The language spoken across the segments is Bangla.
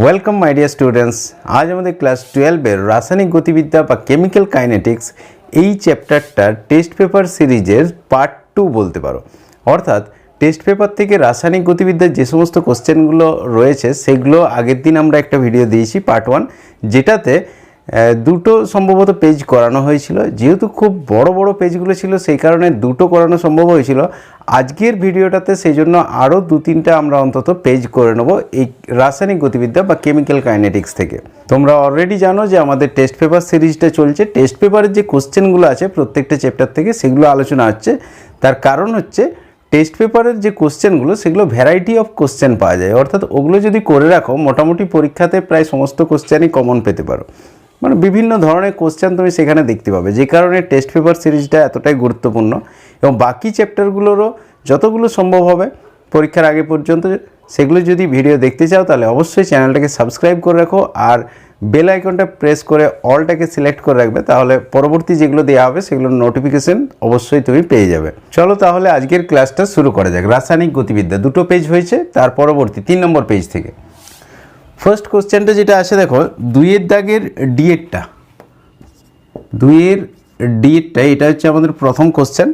Welcome my dear students. আজ আমাদের ক্লাস 12-এর রাসায়নিক গতিবিদ্যা বা কেমিক্যাল কাইনেটিক্স এই চ্যাপ্টারটার টেস্ট পেপার সিরিজের পার্ট 2 বলতে পারো। অর্থাৎ টেস্ট পেপার থেকে রাসায়নিক গতিবিদ্যার যে সমস্ত কোশ্চেনগুলো রয়েছে সেগুলো আগের দিন আমরা একটা ভিডিও দিয়েছি পার্ট 1, যেটাতে দুটো সম্ভবত পেজ করানো হয়েছিল। যেহেতু খুব বড় বড় পেজগুলো ছিল সেই কারণে দুটো করানো সম্ভব হয়েছিল। আজকের ভিডিওটাতে সেই জন্য আরও 2-3টা আমরা অন্তত পেজ করে নেব এই রাসায়নিক গতিবিদ্যা বা কেমিক্যাল কাইনেটিক্স থেকে। তোমরা অলরেডি জানো যে আমাদের টেস্ট পেপার সিরিজটা চলছে। টেস্ট পেপারের যে কোশ্চেনগুলো আছে প্রত্যেকটা চ্যাপ্টার থেকে সেগুলো আলোচনা হচ্ছে। তার কারণ হচ্ছে টেস্ট পেপারের যে কোশ্চেনগুলো সেগুলো ভ্যারাইটি অফ কোশ্চেন পাওয়া যায়। অর্থাৎ ওগুলো যদি করে রাখো মোটামুটি পরীক্ষাতে প্রায় সমস্ত কোশ্চেনই কমন পেতে পারো। মানে বিভিন্ন ধরনের কোশ্চেন তুমি সেখানে দেখতে পাবে, যে কারণে টেস্ট পেপার সিরিজটা এতটাই গুরুত্বপূর্ণ। এবং বাকি চ্যাপ্টারগুলোরও যতগুলো সম্ভব হবে পরীক্ষার আগে পর্যন্ত সেগুলো যদি ভিডিও দেখতে চাও তাহলে অবশ্যই চ্যানেলটাকে সাবস্ক্রাইব করে রাখো আর বেল আইকনটা প্রেস করে অলটাকে সিলেক্ট করে রাখবে, তাহলে পরবর্তী যেগুলো দেওয়া হবে সেগুলোর নোটিফিকেশন অবশ্যই তুমি পেয়ে যাবে। চলো তাহলে আজকের ক্লাসটা শুরু করা যাক। রাসায়নিক গতিবিদ্যা দুটো পেজ হয়েছে, তার পরবর্তী 3 নম্বর পেজ থেকে ফার্স্ট কোশ্চেনটা যেটা আছে দেখো, 2-এর দাগের ডিএটটা, 2-এর ডিএটটা এটা হচ্ছে আমাদের প্রথম কোশ্চেন।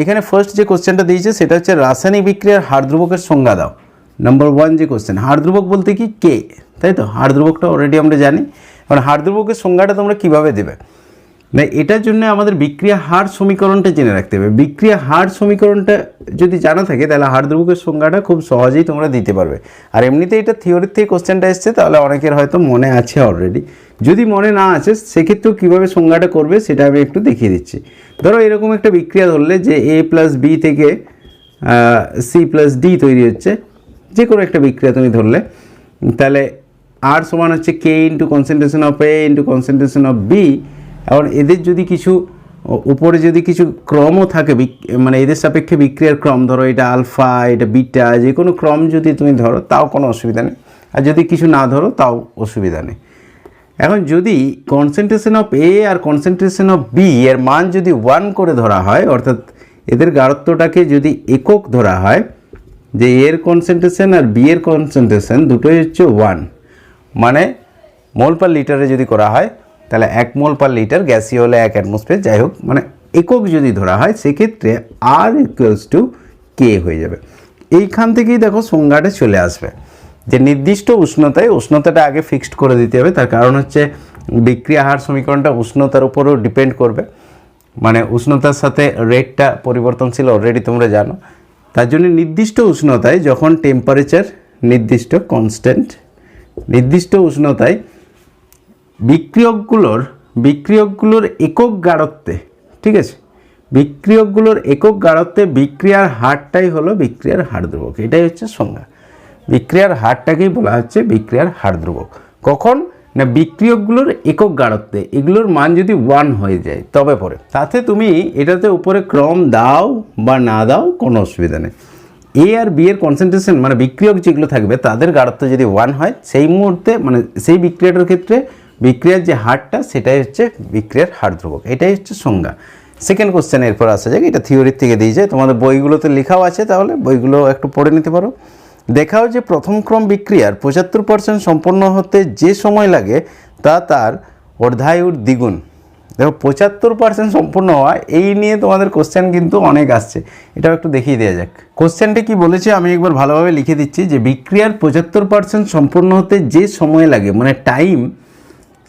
এখানে ফার্স্ট যে কোশ্চেনটা দিয়েছে সেটা হচ্ছে রাসায়নিক বিক্রিয়ার হার ধ্রুবকের সংজ্ঞা দাও। নাম্বার 1 যে কোশ্চেন, হার ধ্রুবক বলতে কি কে, তাই তো? হার ধ্রুবকটা অলরেডি আমরা জানি। এখন হার ধ্রুবকের সংজ্ঞাটা তোমরা কীভাবে দেবে না, এটার জন্য আমাদের বিক্রিয়া হার সমীকরণটা জেনে রাখতে হবে। বিক্রিয়া হার সমীকরণটা যদি জানা থাকে তাহলে হার ধ্রুবকের সংজ্ঞাটা খুব সহজেই তোমরা দিতে পারবে। আর এমনিতে এটা থিওরির থেকে কোশ্চেনটা এসছে, তাহলে অনেকের হয়তো মনে আছে অলরেডি। যদি মনে না আছে সেক্ষেত্রেও কীভাবে সংজ্ঞাটা করবে সেটা আমি একটু দেখিয়ে দিচ্ছি। ধরো এরকম একটা বিক্রিয়া ধরলে যে A+B থেকে C+D তৈরি হচ্ছে, যে কোনো একটা বিক্রিয়া তুমি ধরলে, তাহলে আর সমান হচ্ছে K into concentration of A into concentration of B। এখন এদের যদি কিছু উপরে যদি কিছু ক্রমও থাকে, মানে এদের সাপেক্ষে বিক্রিয়ার ক্রম, ধরো এটা আলফা এটা বিটা, যে কোনো ক্রম যদি তুমি ধরো তাও কোনো অসুবিধা নেই, আর যদি কিছু না ধরো তাও অসুবিধা নেই। এখন যদি কনসেন্ট্রেশন অফ A আর কনসেন্ট্রেশন অফ B এর মান যদি 1 করে ধরা হয়, অর্থাৎ এদের গাঢ়ত্বটাকে যদি একক ধরা হয়, যে A এর কনসেন্ট্রেশন আর B এর কনসেন্ট্রেশন দুটোই হচ্ছে 1, মানে মোল পার লিটারে যদি করা হয় তাহলে 1 মোল পার লিটার, গ্যাসীয় হলে 1 অ্যাটমসফিয়ার, যাই হোক মানে একক যদি ধরা হয় সেক্ষেত্রে R = K হয়ে যাবে। এইখান থেকেই দেখো সংজ্ঞাটা চলে আসবে যে নির্দিষ্ট উষ্ণতায়, উষ্ণতাটা আগে ফিক্সড করে দিতে হবে। তার কারণ হচ্ছে বিক্রিয়া হার সমীকরণটা উষ্ণতার উপরও ডিপেন্ড করবে, মানে উষ্ণতার সাথে রেটটা পরিবর্তনশীল অলরেডি তোমরা জানো। তার জন্য নির্দিষ্ট উষ্ণতায় যখন টেম্পারেচার নির্দিষ্ট কনস্ট্যান্ট, নির্দিষ্ট উষ্ণতায় বিক্রিয়কগুলোর একক গাঢ়ত্বে, ঠিক আছে, বিক্রিয়কগুলোর একক গাঢ়ত্বে বিক্রিয়ার হারটাই হলো বিক্রিয়ার হার ধ্রুবক। এটাই হচ্ছে সংজ্ঞা। বিক্রিয়ার হারটাকেই বলা হচ্ছে বিক্রিয়ার হার ধ্রুবক। কখন না বিক্রিয়কগুলোর একক গাঢ়ত্বে এগুলোর মান যদি 1 হয়ে যায় তবে পরে, তাতে তুমি এটাতে উপরে ক্রম দাও বা না দাও কোনো অসুবিধা নেই। A আর B এর কনসেন্ট্রেশন মানে বিক্রিয়ক যেগুলো থাকবে তাদের গাঢ়ত্ব যদি 1 হয় সেই মুহূর্তে, মানে সেই বিক্রিয়াটার ক্ষেত্রে বিক্রিয়ার যে হারটা সেটাই হচ্ছে বিক্রিয়ার হার ধ্রুবক। এটাই হচ্ছে সংজ্ঞা। সেকেন্ড কোশ্চেন এরপর আসা যাক, এটা থিওরির থেকে দিয়ে যায়, তোমাদের বইগুলোতে লেখাও আছে, তাহলে বইগুলো একটু পড়ে নিতে পারো। দেখাও যে প্রথম ক্রম বিক্রিয়ার 75% সম্পন্ন হতে যে সময় লাগে তা তার অর্ধায়ুর দ্বিগুণ। দেখো 75% সম্পূর্ণ হওয়া, এই নিয়ে তোমাদের কোশ্চেন কিন্তু অনেক আসছে, এটাও একটু দেখিয়ে দেওয়া যাক। কোশ্চেনটা কি বলেছে আমি একবার ভালোভাবে লিখে দিচ্ছি, যে বিক্রিয়ার 75% সম্পূর্ণ হতে যে সময় লাগে, মানে টাইম,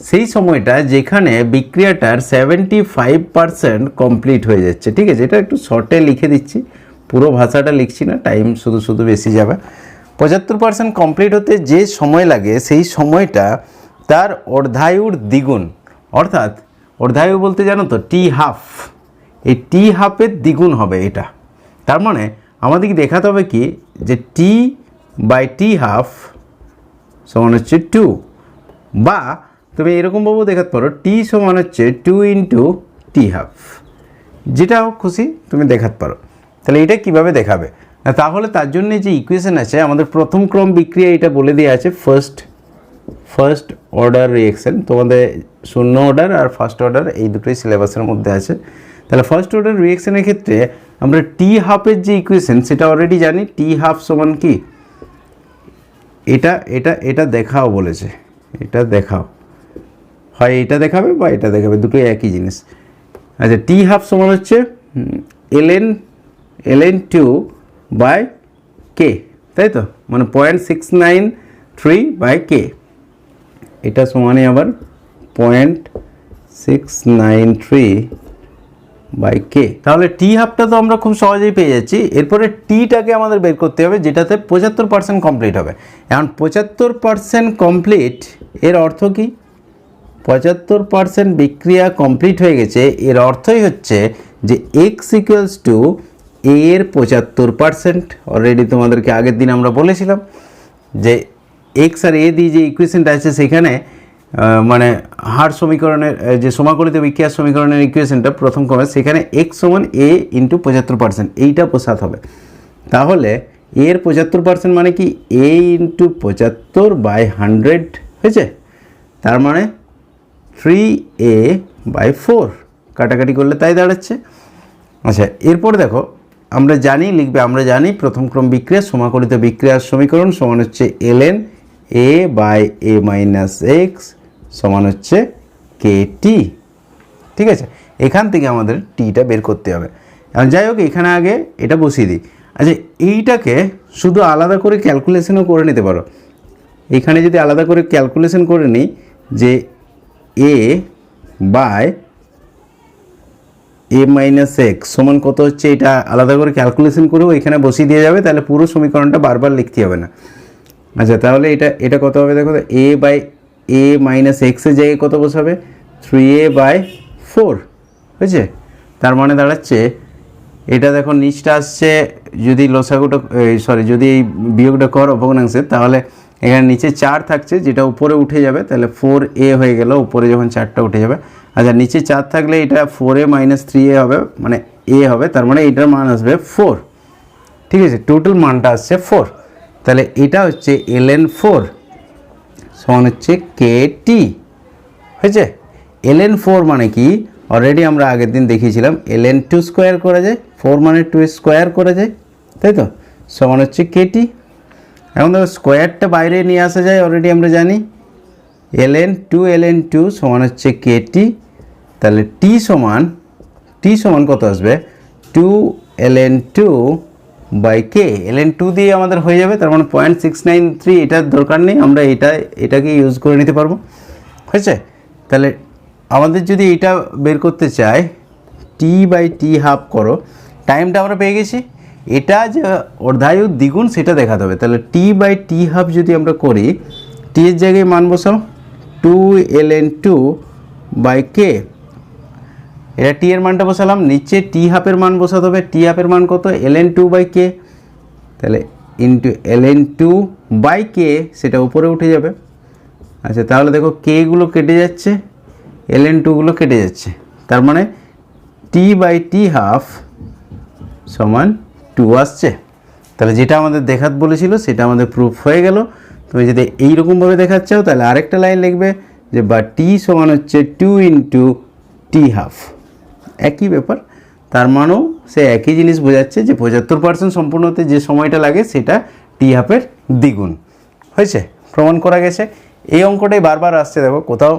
সেই সময়টা যেখানে বিক্রিয়াটার 75% কমপ্লিট হয়ে যাচ্ছে, ঠিক আছে? এটা একটু শর্টে লিখে দিচ্ছি, পুরো ভাষাটা লিখছি না, টাইম শুধু বেশি যাবে। 75% কমপ্লিট হতে যে সময় লাগে সেই সময়টা তার অর্ধায়ুর দ্বিগুণ। অর্থাৎ অর্ধায়ু বলতে জানো তো T½ এই T½ দ্বিগুণ হবে এটা। তার মানে আমাদেরকে দেখাতে হবে কি, যে T/T½ সমান হচ্ছে 2, বা তুমি এরকমভাবেও দেখাতে পারো T সমান হচ্ছে 2 × T², যেটাও খুশি তুমি দেখাতে পারো। তাহলে এটা কিভাবে দেখাবে না, তাহলে তার জন্য যে ইকুয়েশন আছে আমাদের প্রথম ক্রম বিক্রিয়া, এটা বলে দেওয়া আছে ফার্স্ট অর্ডার রিঅ্যাকশন। তোমাদের 0 অর্ডার আর ফার্স্ট অর্ডার এই দুটোই সিলেবাসের মধ্যে আছে। তাহলে ফার্স্ট অর্ডার রিঅ্যাকশনের ক্ষেত্রে আমরা T½ যে ইকুয়েশন সেটা অলরেডি জানি। T½ সমান কি এটা এটা এটা দেখাও বলেছে, এটা দেখাও, হয় এটা দেখাবে বা এটা দেখাবে, দুটোই একই জিনিস। আচ্ছা টি হাফ সমান হচ্ছে ln2/k, তাই তো, মানে 0.693/k, এটা সমানই আবার 0.693/k। তাহলে টি হাফটা তো আমরা খুব সহজেই পেয়ে যাচ্ছি। এরপরে টিটাকে আমাদের বের করতে হবে, যেটাতে 75% কমপ্লিট হবে। এখন 75% কমপ্লিট এর অর্থ কি? 75% বিক্রিয়া কমপ্লিট হয়ে গেছে, এর অর্থই হচ্ছে যে এক্স ইকুয়ালস টু এ এর 75%। অলরেডি তোমাদেরকে আগের দিন আমরা বলেছিলাম যে এক্স আর এ দিয়ে যে ইকুয়েশনটা আছে সেখানে মানে হার সমীকরণের যে সমাকলিত বিক্রিয়ার সমীকরণের ইকুয়েশনটা প্রথম ক্রমে, সেখানে এক্স সমান এ ইন্টু 75%, এইটা বসাতে হবে। তাহলে এর 75% মানে কি এ ইন্টু 75/100 হয়েছে, তার মানে 3a/4, কাটাকাটি করলে তাই দাঁড়াচ্ছে। আচ্ছা এরপর দেখো আমরা জানি লিখবে, আমরা জানি প্রথম ক্রম বিক্রিয়া সমাকলিত বিক্রিয়ার সমীকরণ সমান হচ্ছে ln a/a-x সমান হচ্ছে kt। ঠিক আছে, এখান থেকে আমাদের টিটা বের করতে হবে। এখন যাই হোক এখানে আগে এটা বসিয়ে দিই। আচ্ছা এইটাকে শুধু আলাদা করে ক্যালকুলেশনও করে নিতে পারো। এখানে যদি আলাদা করে ক্যালকুলেশন করে নিই যে a/a-x সমান কত হচ্ছে, এটা আলাদা করে ক্যালকুলেশন করেও এখানে বসিয়ে দিয়ে যাবে, তাহলে পুরো সমীকরণটা বারবার লিখতে হবে না। আচ্ছা তাহলে এটা কত হবে দেখো, a/a-x এর জায়গায় কত বসাবে, 3a/4 হয়েছে। তার মানে দাঁড়াচ্ছে এটা দেখো নিচটা আসছে, যদি লসাগুটা যদি এই বিয়োগটা করো ভগ্নাংশের, তাহলে এখানে নিচে 4 থাকছে, যেটা উপরে উঠে যাবে, তাহলে 4a হয়ে গেল, উপরে যখন 4টা উঠে যাবে। আচ্ছা নিচে 4 থাকলে এটা 4a - 3a হবে, মানে a হবে, তার মানে এটার মান আসবে 4। ঠিক আছে, টোটাল মানটা আসছে 4। তাহলে এটা হচ্ছে ln4 সমান হচ্ছে kt হয়েছে। ln4 মানে কি, অলরেডি আমরা আগের দিন দেখিয়েছিলাম, ln2 স্কোয়ার করা যায়, 4 মানে 2 স্কোয়ার করা যায়, তাই তো, সমান হচ্ছে kt। এখন দেখো স্কোয়ারটা বাইরে নিয়ে আসা যায়, অলরেডি আমরা জানি ln2 সমান হচ্ছে kt। তাহলে t সমান কত আসবে, 2ln2/k, ln2 দিয়ে আমাদের হয়ে যাবে, তার মানে 0.693, এটার দরকার নেই, আমরা এটাকে ইউজ করে নিতে পারবো, হয়েছে। তাহলে আমাদের যদি এটা বের করতে চাই, t/t হাফ করো, টাইমটা আমরা পেয়ে গেছি, এটা যে অর্ধায়ু দ্বিগুণ সেটা দেখাতে হবে। তাহলে t/t হাফ যদি আমরা করি, t এর জায়গায় মান বসাও 2ln2/k, এটা টি এর মানটা বসালাম, নিচে টি হাফের মান বসাতে হবে, টি হাফের মান কত, ln2/k, তাহলে ইন্টু ln2/k, সেটা উপরে উঠে যাবে। আচ্ছা তাহলে দেখো কেগুলো কেটে যাচ্ছে, ln2গুলো কেটে যাচ্ছে, তার মানে t/t হাফ সমান 2 আসছে। তাহলে যেটা আমাদের দেখাতে বলেছিল সেটা আমাদের প্রুফ হয়ে গেল। তুমি যদি এইরকমভাবে দেখাচ্ছাও তাহলে আরেকটা লাইন লিখবে যে বা টি সমান হচ্ছে 2 ইন্টু টি হাফ, একই ব্যাপার, তার মানেও সে একই জিনিস বোঝাচ্ছে যে 75% সম্পূর্ণ হতে যে সময়টা লাগে সেটা টি হাফের দ্বিগুণ, হয়েছে, প্রমাণ করা গেছে। এই অঙ্কটাই বারবার আসছে, দেখো কোথাও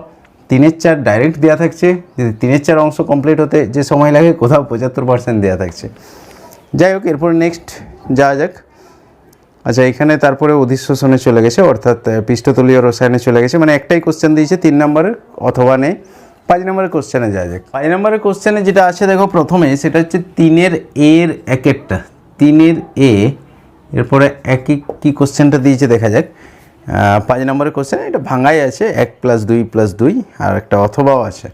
3/4 ডাইরেক্ট দেওয়া থাকছে, যদি 3/4 অংশ কমপ্লিট হতে যে সময় লাগে, কোথাও 75% দেওয়া থাকছে। যাই হোক এরপর নেক্সট যাওয়া যাক। আচ্ছা এখানে তারপরে অধিশ শোষণে চলে গেছে, অর্থাৎ পৃষ্ঠতলীয় রসায়নে চলে গেছে, মানে একটাই কোশ্চেন দিয়েছে 3 নম্বরের, অথবা নেই। 5 নম্বরের কোশ্চেনে যাওয়া যাক। 5 নম্বরের কোশ্চেনে যেটা আছে দেখো প্রথমে, সেটা হচ্ছে 3-এর এর একটা 3-এর এ, এরপরে একই কি কোশ্চেনটা দিয়েছে দেখা যাক। 5 নম্বরের কোশ্চেন, এটা ভাঙাই আছে, 1 + 2 + 2, আর একটা অথবাও আছে।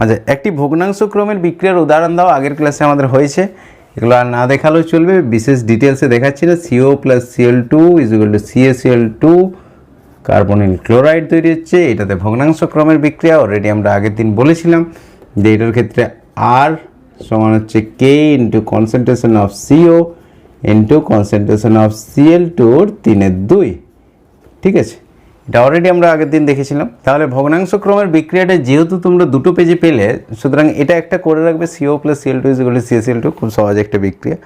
আচ্ছা একটি ভগ্নাংশ ক্রমের বিক্রিয়ার উদাহরণ দাও, আগের ক্লাসে আমাদের হয়েছে, এগুলো আর না দেখালেও চলবে, বিশেষ ডিটেলসে দেখাচ্ছি না। CO + Cl2 = CaCl2, carbonyl chloride তৈরি হচ্ছে, এটাতে ভগ্নাংশ ক্রমের বিক্রিয়া, অলরেডি আমরা আগের দিন বলেছিলাম যে এটার ক্ষেত্রে R সমান হচ্ছে K into concentration of CO into concentration of Cl2 3/2, ঠিক আছে, এটা অলরেডি আমরা আগের দিন দেখেছিলাম। তাহলে ভগ্নাংশ ক্রমের বিক্রিয়াটা যেহেতু তোমরা দুটো পেজে পেলে, সুতরাং এটা একটা করে রাখবে, CO + Cl2 = CaCl2, খুব সহজ একটা বিক্রিয়া।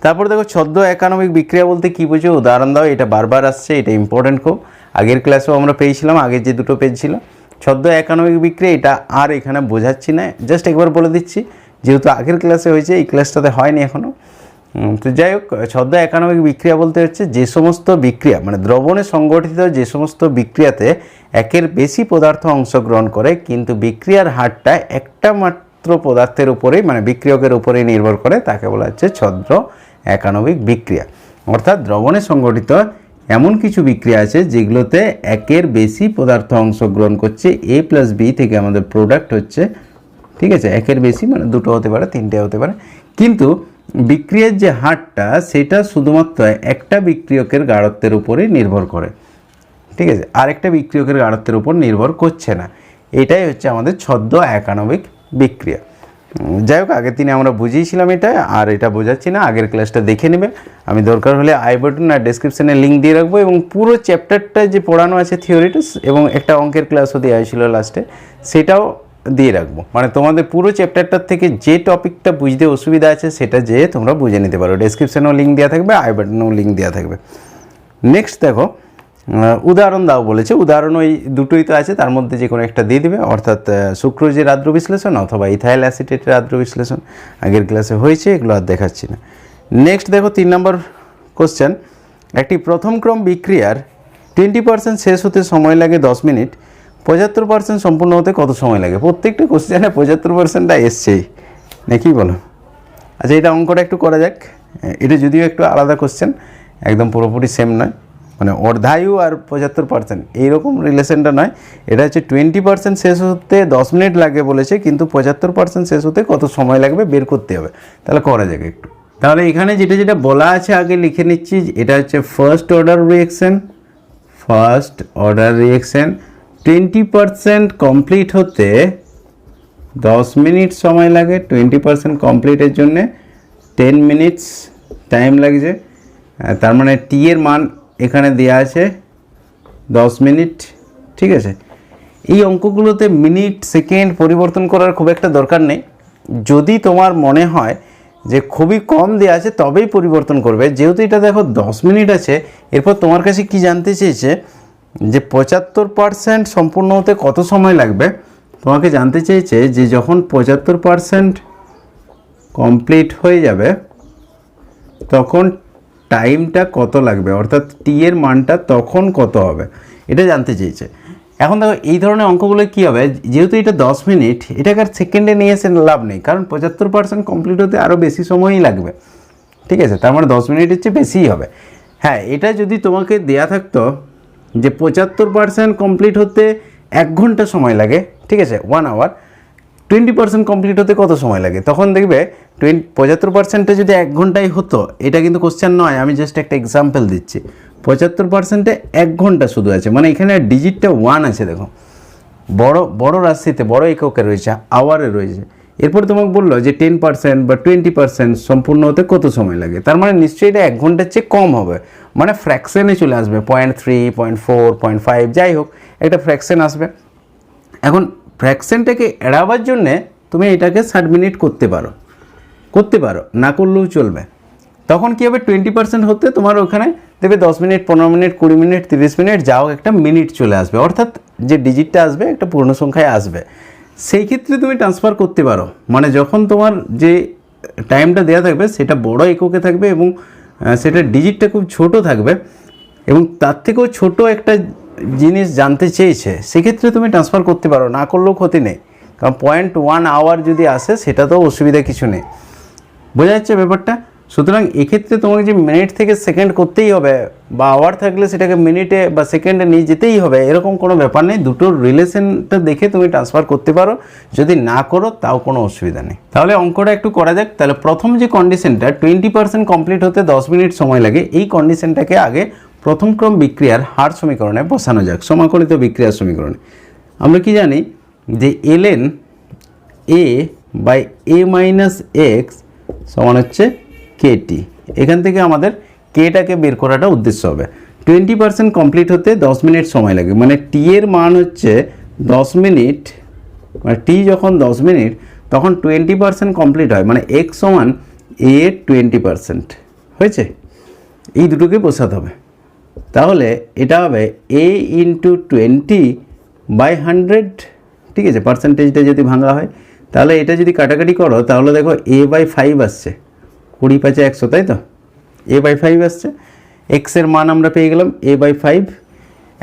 তারপর দেখো ছদ্ম একানবিক বিক্রিয়া বলতে কী বুঝো, উদাহরণ দাও। এটা বারবার আসছে, এটা ইম্পর্টেন্ট খুব, আগের ক্লাসেও আমরা পেয়েছিলাম, আগের যে দুটো পেজ ছিল। ছদ্ম একানবিক বিক্রিয়া এটা আর এখানে বোঝাচ্ছি না, জাস্ট একবার বলে দিচ্ছি, যেহেতু আগের ক্লাসে হয়েছে এই ক্লাসটাতে হয়নি এখনও। তো যাই হোক, ছদ্ম একানবিক বিক্রিয়া বলতে হচ্ছে যে সমস্ত বিক্রিয়া মানে দ্রবণে সংগঠিত যে সমস্ত বিক্রিয়াতে একের বেশি পদার্থ অংশগ্রহণ করে কিন্তু বিক্রিয়ার হারটা একটা মাত্র পদার্থের উপরেই মানে বিক্রিয়কের উপরেই নির্ভর করে, তাকে বলা হচ্ছে ছদ্ম একানবিক বিক্রিয়া। অর্থাৎ দ্রবণে সংগঠিত এমন কিছু বিক্রিয়া আছে যেগুলোতে একের বেশি পদার্থ অংশগ্রহণ করছে, এ প্লাস বি থেকে আমাদের প্রোডাক্ট হচ্ছে, ঠিক আছে, একের বেশি মানে দুটো হতে পারে, তিনটে হতে পারে, কিন্তু বিক্রিয়ার যে হারটা সেটা শুধুমাত্র একটা বিক্রিয়কের গাঢ়ত্বের উপরেই নির্ভর করে, ঠিক আছে, আরেকটা বিক্রিয়কের গাঢ়ত্বের উপর নির্ভর করছে না। এটাই হচ্ছে আমাদের ছদ্ম একানবিক বিক্রিয়া। যাই হোক, আগের দিনে আমরা বুঝিয়েছিলাম এটা, আর এটা বোঝাচ্ছি না, আগের ক্লাসটা দেখে নেবে। আমি দরকার হলে আই বাটন আর ডেসক্রিপশানে লিঙ্ক দিয়ে রাখবো, এবং পুরো চ্যাপ্টারটা যে পড়ানো আছে থিওরিটা এবং একটা অঙ্কের ক্লাসও দেওয়া হয়েছিল লাস্টে, সেটাও দিয়ে রাখবো। মানে তোমাদের পুরো চ্যাপ্টারটার থেকে যে টপিকটা বুঝতে অসুবিধা আছে সেটা যেয়ে তোমরা বুঝে নিতে পারো। ডেসক্রিপশানেও লিঙ্ক দেওয়া থাকবে, আই বাটনেও লিঙ্ক দেওয়া থাকবে। নেক্সট দেখো, উদাহরণ দাও বলেছে। উদাহরণ ওই দুটোই তো আছে, তার মধ্যে যে কোনো একটা দিয়ে দিবে, অর্থাৎ সুক্রোজের আদ্র বিশ্লেষণ অথবা ইথাইল অ্যাসিটেটের আদ্র বিশ্লেষণ। আগের ক্লাসে হয়েছে, এগুলো আর দেখাচ্ছি না। নেক্সট দেখো 3 নম্বর কোশ্চেন। একটি প্রথম ক্রম বিক্রিয়ার 20% শেষ হতে সময় লাগে 10 মিনিট, 75% সম্পূর্ণ হতে কত সময় লাগে? প্রত্যেকটা কোশ্চেনে 75%টা এসছেই নাকি বলো? আচ্ছা, এটা অঙ্কটা একটু করা যাক। এটা যদিও একটু আলাদা কোশ্চেন, একদম পুরোপুরি সেম নয়, মানে অর্ধায়ু আর 75% এইরকম রিলেশনটা নয়। এটা হচ্ছে 20% শেষ হতে 10 মিনিট লাগে বলেছে, কিন্তু 75% শেষ হতে কত সময় লাগবে বের করতে হবে। তাহলে করা যাক একটু। তাহলে এখানে যেটা যেটা বলা আছে আগে লিখে নিচ্ছি। এটা হচ্ছে ফার্স্ট অর্ডার রিঅ্যাকশন। 20% কমপ্লিট হতে 10 মিনিট সময় লাগে। 20% কমপ্লিটের জন্যে 10 মিনিটস টাইম লাগছে। তার মানে টি এর মান এখানে দেওয়া আছে 10 মিনিট, ঠিক আছে। এই অঙ্কগুলোতে মিনিট সেকেন্ড পরিবর্তন করার খুব একটা দরকার নেই। যদি তোমার মনে হয় যে খুবই কম দেওয়া আছে তবেই পরিবর্তন করবে। যেহেতু এটা দেখো 10 মিনিট আছে, এরপর তোমার কাছে কি জানতে চেয়েছে যে 75% সম্পূর্ণ হতে কত সময় লাগবে। তোমাকে জানতে চেয়েছে যে যখন 75% কমপ্লিট হয়ে যাবে তখন টাইমটা কত লাগবে, অর্থাৎ টি এর মানটা তখন কত হবে, এটা জানতে চেয়েছে। এখন দেখো এই ধরনের অঙ্কগুলো কী হবে, যেহেতু এটা 10 মিনিট, এটাকে আর সেকেন্ডে নিয়ে এসে লাভ নেই, কারণ 75% কমপ্লিট হতে আরও বেশি সময়ই লাগবে, ঠিক আছে। তার মানে 10 মিনিটের চেয়ে বেশিই হবে। হ্যাঁ, এটা যদি তোমাকে দেয়া থাকতো যে 75% কমপ্লিট হতে 1 ঘন্টা সময় লাগে, ঠিক আছে, 1 আওয়ার, 20% কমপ্লিট হতে কত সময় লাগে, তখন দেখবে 75%টা যদি 1 ঘন্টায় হতো, এটা কিন্তু কোশ্চেন নয়, আমি জাস্ট একটা এক্সাম্পল দিচ্ছি। 75%-এ 1 ঘন্টা শুধু আছে, মানে এখানে ডিজিটটা 1 আছে, দেখো বড় রাশিতে বড় এককে রয়েছে, আওয়ারে রয়েছে। এরপর তোমাকে বললো যে 10% বা 20% সম্পূর্ণ হতে কত সময় লাগে, তার মানে নিশ্চয়ই এটা 1 ঘন্টার চেয়ে কম হবে, মানে ফ্র্যাকশনে চলে আসবে, 0.3, 0.4, 0.5, যাই হোক একটা ফ্র্যাকশন আসবে। এখন ফ্র্যাকশনটাকে এড়াবার জন্যে তুমি এটাকে 60 মিনিট করতে পারো, না করলেও চলবে। তখন কী হবে, 20% হতে তোমার ওখানে দেবে 10 মিনিট, 15 মিনিট, 20 মিনিট, 30 মিনিট, যাও একটা মিনিট চলে আসবে, অর্থাৎ যে ডিজিটটা আসবে একটা পূর্ণ সংখ্যায় আসবে। সেই ক্ষেত্রে তুমি ট্রান্সফার করতে পারো, মানে যখন তোমার যে টাইমটা দেওয়া থাকবে সেটা বড় এককে থাকবে এবং সেটা ডিজিটটা খুব ছোট থাকবে, এবং তার থেকেও ছোট একটা জিনিস জানতে চেয়েছে, সেক্ষেত্রে তুমি ট্রান্সফার করতে পারো, না করলেও ক্ষতি নেই, কারণ 0.1 আওয়ার যদি আসে সেটা তো অসুবিধা কিছু নেই। বোঝা যাচ্ছে ব্যাপারটা? সুতরাং এক্ষেত্রে তোমাকে যে মিনিট থেকে সেকেন্ড করতেই হবে, বা আওয়ার থাকলে সেটাকে মিনিটে বা সেকেন্ডে নিয়ে যেতেই হবে, এরকম কোনো ব্যাপার নেই। দুটোর রিলেশনটা দেখে তুমি ট্রান্সফার করতে পারো, যদি না করো তাও কোনো অসুবিধা নেই। তাহলে অঙ্কটা একটু করা যাক। তাহলে প্রথম যে কন্ডিশনটা 20% কমপ্লিট হতে 10 মিনিট সময় লাগে, এই কন্ডিশনটাকে আগে প্রথম ক্রম বিক্রিয়ার হার সমীকরণে বসানো যাক, সমাকলিত বিক্রিয়ার সমীকরণে। আমরা কি জানি যে ln a/a-x সমান হচ্ছে kt। এখান থেকে আমাদের কেটাকে বের করাটা উদ্দেশ্য হবে। 20% কমপ্লিট হতে 10 মিনিট সময় লাগে, মানে টি এর মান হচ্ছে 10 মিনিট, মানে টি যখন 10 মিনিট তখন 20% কমপ্লিট হয়, মানে x সমান a 20%, হয়েছে? এই দুটোকে বসাতে হবে। তাহলে এটা হবে a ইন্টু 20/100, ঠিক আছে? পার্সেন্টেজটা যদি ভাঙা হয় তাহলে এটা যদি কাটাকাটি করো তাহলে দেখো a/5 আসছে, 20×5=100, তাই তো? a/5 আসছে, এক্সের মান আমরা পেয়ে গেলাম a/5।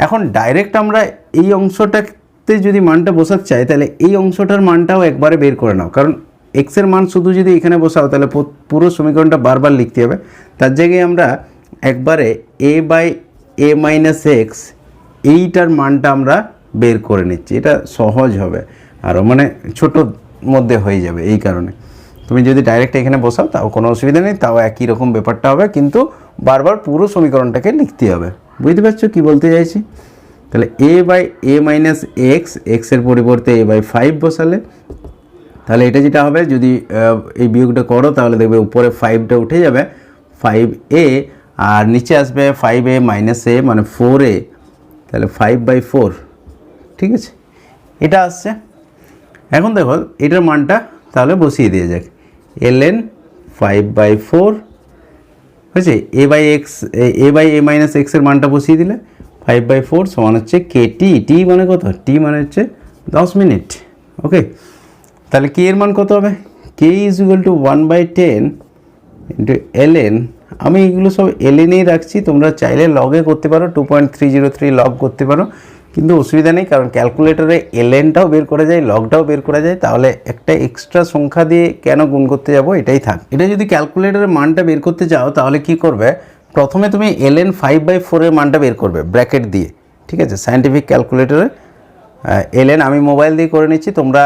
এখন ডাইরেক্ট আমরা এই অংশটাতে যদি মানটা বসাতে চাই তাহলে এই অংশটার মানটাও একবারে বের করে নাও, কারণ এক্সের মান শুধু যদি এখানে বসাও তাহলে পুরো সমীকরণটা বারবার লিখতে হবে। তার জায়গায় আমরা একবারে a/a-x এইটার মানটা আমরা বের করে নিচ্ছি, এটা সহজ হবে আরও, মানে ছোটোর মধ্যে হয়ে যাবে। এই কারণে তুমি যদি ডাইরেক্ট এখানে বসাও তাও কোনো অসুবিধা নেই, তাও একই রকম ব্যাপারটা হবে, কিন্তু বারবার পুরো সমীকরণটাকে লিখতে হবে। বুঝতে পারছো কী বলতে চাইছি? তাহলে a/a-x, এক্সের পরিবর্তে a/5 বসালে তাহলে এটা যেটা হবে, যদি এই বিয়োগটা করো তাহলে দেখবে উপরে 5টা উঠে যাবে, 5a, আর নিচে আসবে 5a - a মানে 4a, তাহলে 5/4, ঠিক আছে? এটা আসছে। এখন দেখো এটার মানটা তাহলে বসিয়ে দিয়ে যাক, ln 5/4 হয়েছে, a/a-x এর মানটা বসিয়ে দিলে 5/4 সমান হচ্ছে kt, t মানে কত? t মানে হচ্ছে 10 মিনিট। ওকে, তাহলে k এর মান কত হবে? k = 1/10 ইন্টু ln, আমি এগুলো সব ln-এই রাখছি, তোমরা চাইলে লগে করতে পারো, 2.303 লগ করতে পারো, কিন্তু অসুবিধা নেই, কারণ ক্যালকুলেটরে ln-টাও বের করা যায়, লগটাও বের করা যায়, তাহলে একটা এক্সট্রা সংখ্যা দিয়ে কেন গুণ করতে যাব, এটাই থাক। এটা যদি ক্যালকুলেটরের মানটা বের করতে চাও তাহলে কি করবে, প্রথমে তুমি ln 5/4 এর মানটা বের করবে ব্র্যাকেট দিয়ে, ঠিক আছে? সায়েন্টিফিক ক্যালকুলেটরে ln আমি মোবাইল দিয়ে করে নিচ্ছি, তোমরা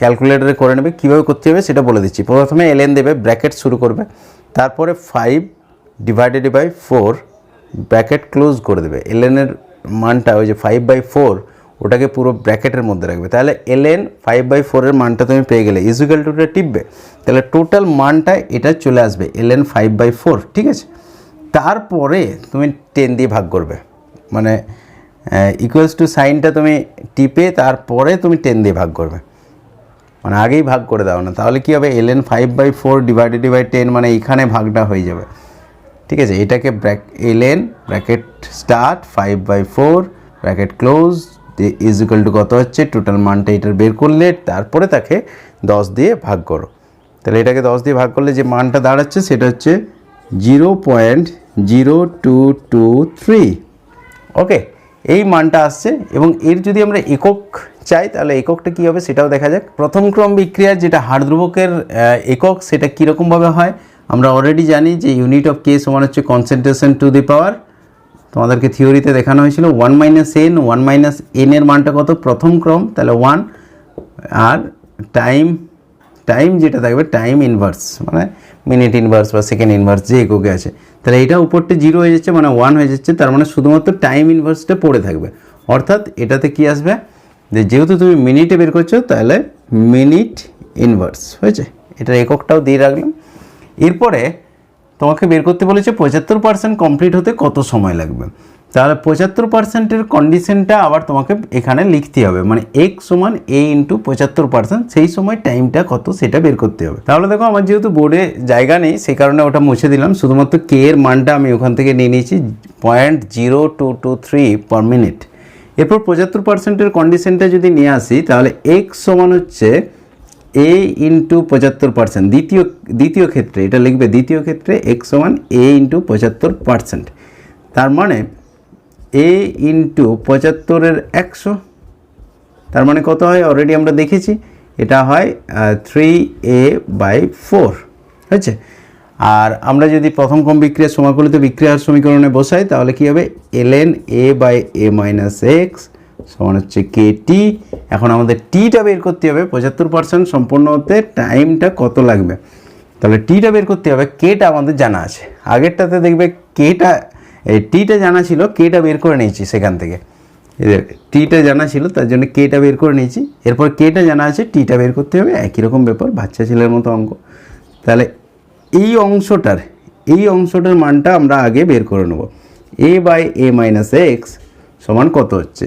ক্যালকুলেটরে করে নেবে, কীভাবে করতে হবে সেটা বলে দিচ্ছি। প্রথমে ln দেবে, ব্র্যাকেট শুরু করবে, তারপরে 5/4 ব্র্যাকেট ক্লোজ করে দেবে, ln-এর মানটা ওই যে 5/4 ওটাকে পুরো ব্র্যাকেটের মধ্যে রাখবে, তাহলে ln 5/4 এর মানটা তুমি পেয়ে গেলে, ইকুয়াল টুটা টিপবে, তাহলে টোটাল মানটা এটা চলে আসবে ln 5/4, ঠিক আছে? তারপরে তুমি 10 দিয়ে ভাগ করবে, মানে ইকুয়ালস টু সাইনটা তুমি টিপে তারপরে তুমি 10 দিয়ে ভাগ করবে, মানে আগেই ভাগ করে দাও না, তাহলে কি হবে, ln 5/4 / 10, মানে এইখানে ভাগটা হয়ে যাবে, ঠিক আছে? এটাকে ln bracket start 5/4 bracket close equal to কত হচ্ছে, টোটাল মানটা এটার বের করলে তারপরে তাকে 10 দিয়ে ভাগ করো, তাহলে এটাকে 10 দিয়ে ভাগ করলে যে মানটা দাঁড়াচ্ছে সেটা হচ্ছে 0.0223। ওকে, এই মানটা আসছে। এবং এর যদি আমরা একক চাই তাহলে এককটা কী হবে সেটাও দেখা যাক। প্রথম ক্রম বিক্রিয়ার যেটা হার ধ্রুবকের একক সেটা কীরকমভাবে হয় আমরা অলরেডি জানি, যে ইউনিট অফ কে সমান হচ্ছে কনসেন্ট্রেশন টু দি পাওয়ার, তোমাদেরকে থিওরিতে দেখানো হয়েছিল। 1 - n, 1 - n এর মানটা কত? প্রথম ক্রম, তাহলে 1, আর টাইম যেটা থাকবে টাইম ইনভার্স, মানে মিনিট ইনভার্স বা সেকেন্ড ইনভার্স যে এককে আছে, তাহলে এটা উপরটা 0 হয়ে যাচ্ছে, মানে 1 হয়ে যাচ্ছে, তার মানে শুধুমাত্র টাইম ইনভার্সটা পড়ে থাকবে। অর্থাৎ এটাতে কি আসবে, যে যেহেতু তুমি মিনিটে বের করছো তাহলে মিনিট ইনভার্স হয়েছে, এটার এককটাও দিয়ে রাখলাম। এরপরে তোমাকে বের করতে বলেছে 75% কমপ্লিট হতে কত সময় লাগবে, তাহলে 75%-এর কন্ডিশনটা আবার তোমাকে এখানে লিখতে হবে, মানে x সমান a ইন্টু 75%, সেই সময় টাইমটা কত সেটা বের করতে হবে। তাহলে দেখো আমার যেহেতু বোর্ডে জায়গা নেই সেই কারণে ওটা মুছে দিলাম, শুধুমাত্র k এর মানটা আমি ওখান থেকে নিয়ে নিয়েছি 0.0223 পার মিনিট। এরপর 75%-এর কন্ডিশনটা যদি নিয়ে আসি তাহলে x সমান হচ্ছে a ইন্টু 75%, দ্বিতীয় ক্ষেত্রে এটা লিখবে, দ্বিতীয় ক্ষেত্রে x সমান a ইন্টু 75%, তার মানে a ইন্টু 75-এর 100, তার মানে কত হয় অলরেডি আমরা দেখেছি, এটা হয় 3a/4 হয়েছে। আর আমরা যদি প্রথম ক্রম বিক্রিয়ার সমাকলিত বিক্রিয়ার সমীকরণে বসাই তাহলে কি হবে, ln a/a - x সমান হচ্ছে kt। এখন আমাদের টিটা বের করতে হবে, 75% সম্পূর্ণ হতে টাইমটা কত লাগবে, তাহলে টিটা বের করতে হবে। কেটা আমাদের জানা আছে, আগেরটাতে দেখবে টিটা জানা ছিল, কেটা বের করে নিয়েছি সেখান থেকে, টিটা জানা ছিল তার জন্য কেটা বের করে নিয়েছি। এরপর কেটা জানা আছে, টিটা বের করতে হবে, একই রকম ব্যাপার, বাচ্চা ছেলের মতো অঙ্ক। তাহলে এই অংশটার মানটা আমরা আগে বের করে নেব, a/a - x সমান কত হচ্ছে,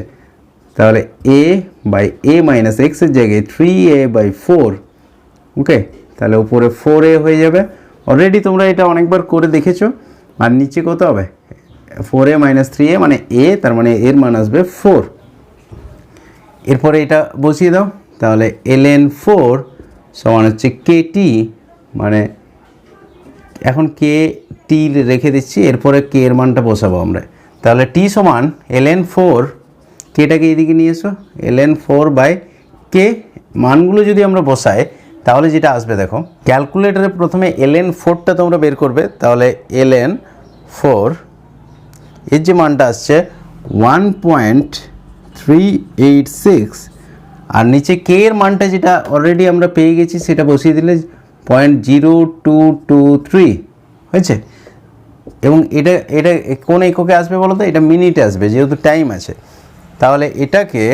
তাহলে a/a - x এর জায়গায় 3a/4, ওকে, তাহলে উপরে 4a হয়ে যাবে। অলরেডি তোমরা এটা অনেকবার করে দেখেছো, আর নিচে কত হবে 4a - 3a মানে a, তার মানে এর মান আসবে 4। এরপরে এটা বসিয়ে দাও, তাহলে ln 4 সমান হচ্ছে kt, মানে এখন কে টি রেখে দিচ্ছি, এরপরে কে এর মানটা বসাবো আমরা। তাহলে টি সমান ln 4, কেটাকে এদিকে নিয়ে এসো, ln 4/k। মানগুলো যদি আমরা বসাই তাহলে যেটা আসবে দেখো, ক্যালকুলেটরে প্রথমে ln 4টা তোমরা বের করবে, তাহলে ln 4 এর যে মানটা আসছে 1.386, আর নিচে কে এর মানটা যেটা অলরেডি আমরা পেয়ে গেছি সেটা বসিয়ে দিলে 0.0223 হয়েছে। এবং এটা এটা কোন এককে আসবে বলো তো? এটা মিনিটে আসবে যেহেতু টাইম আছে। তাহলে এটাকে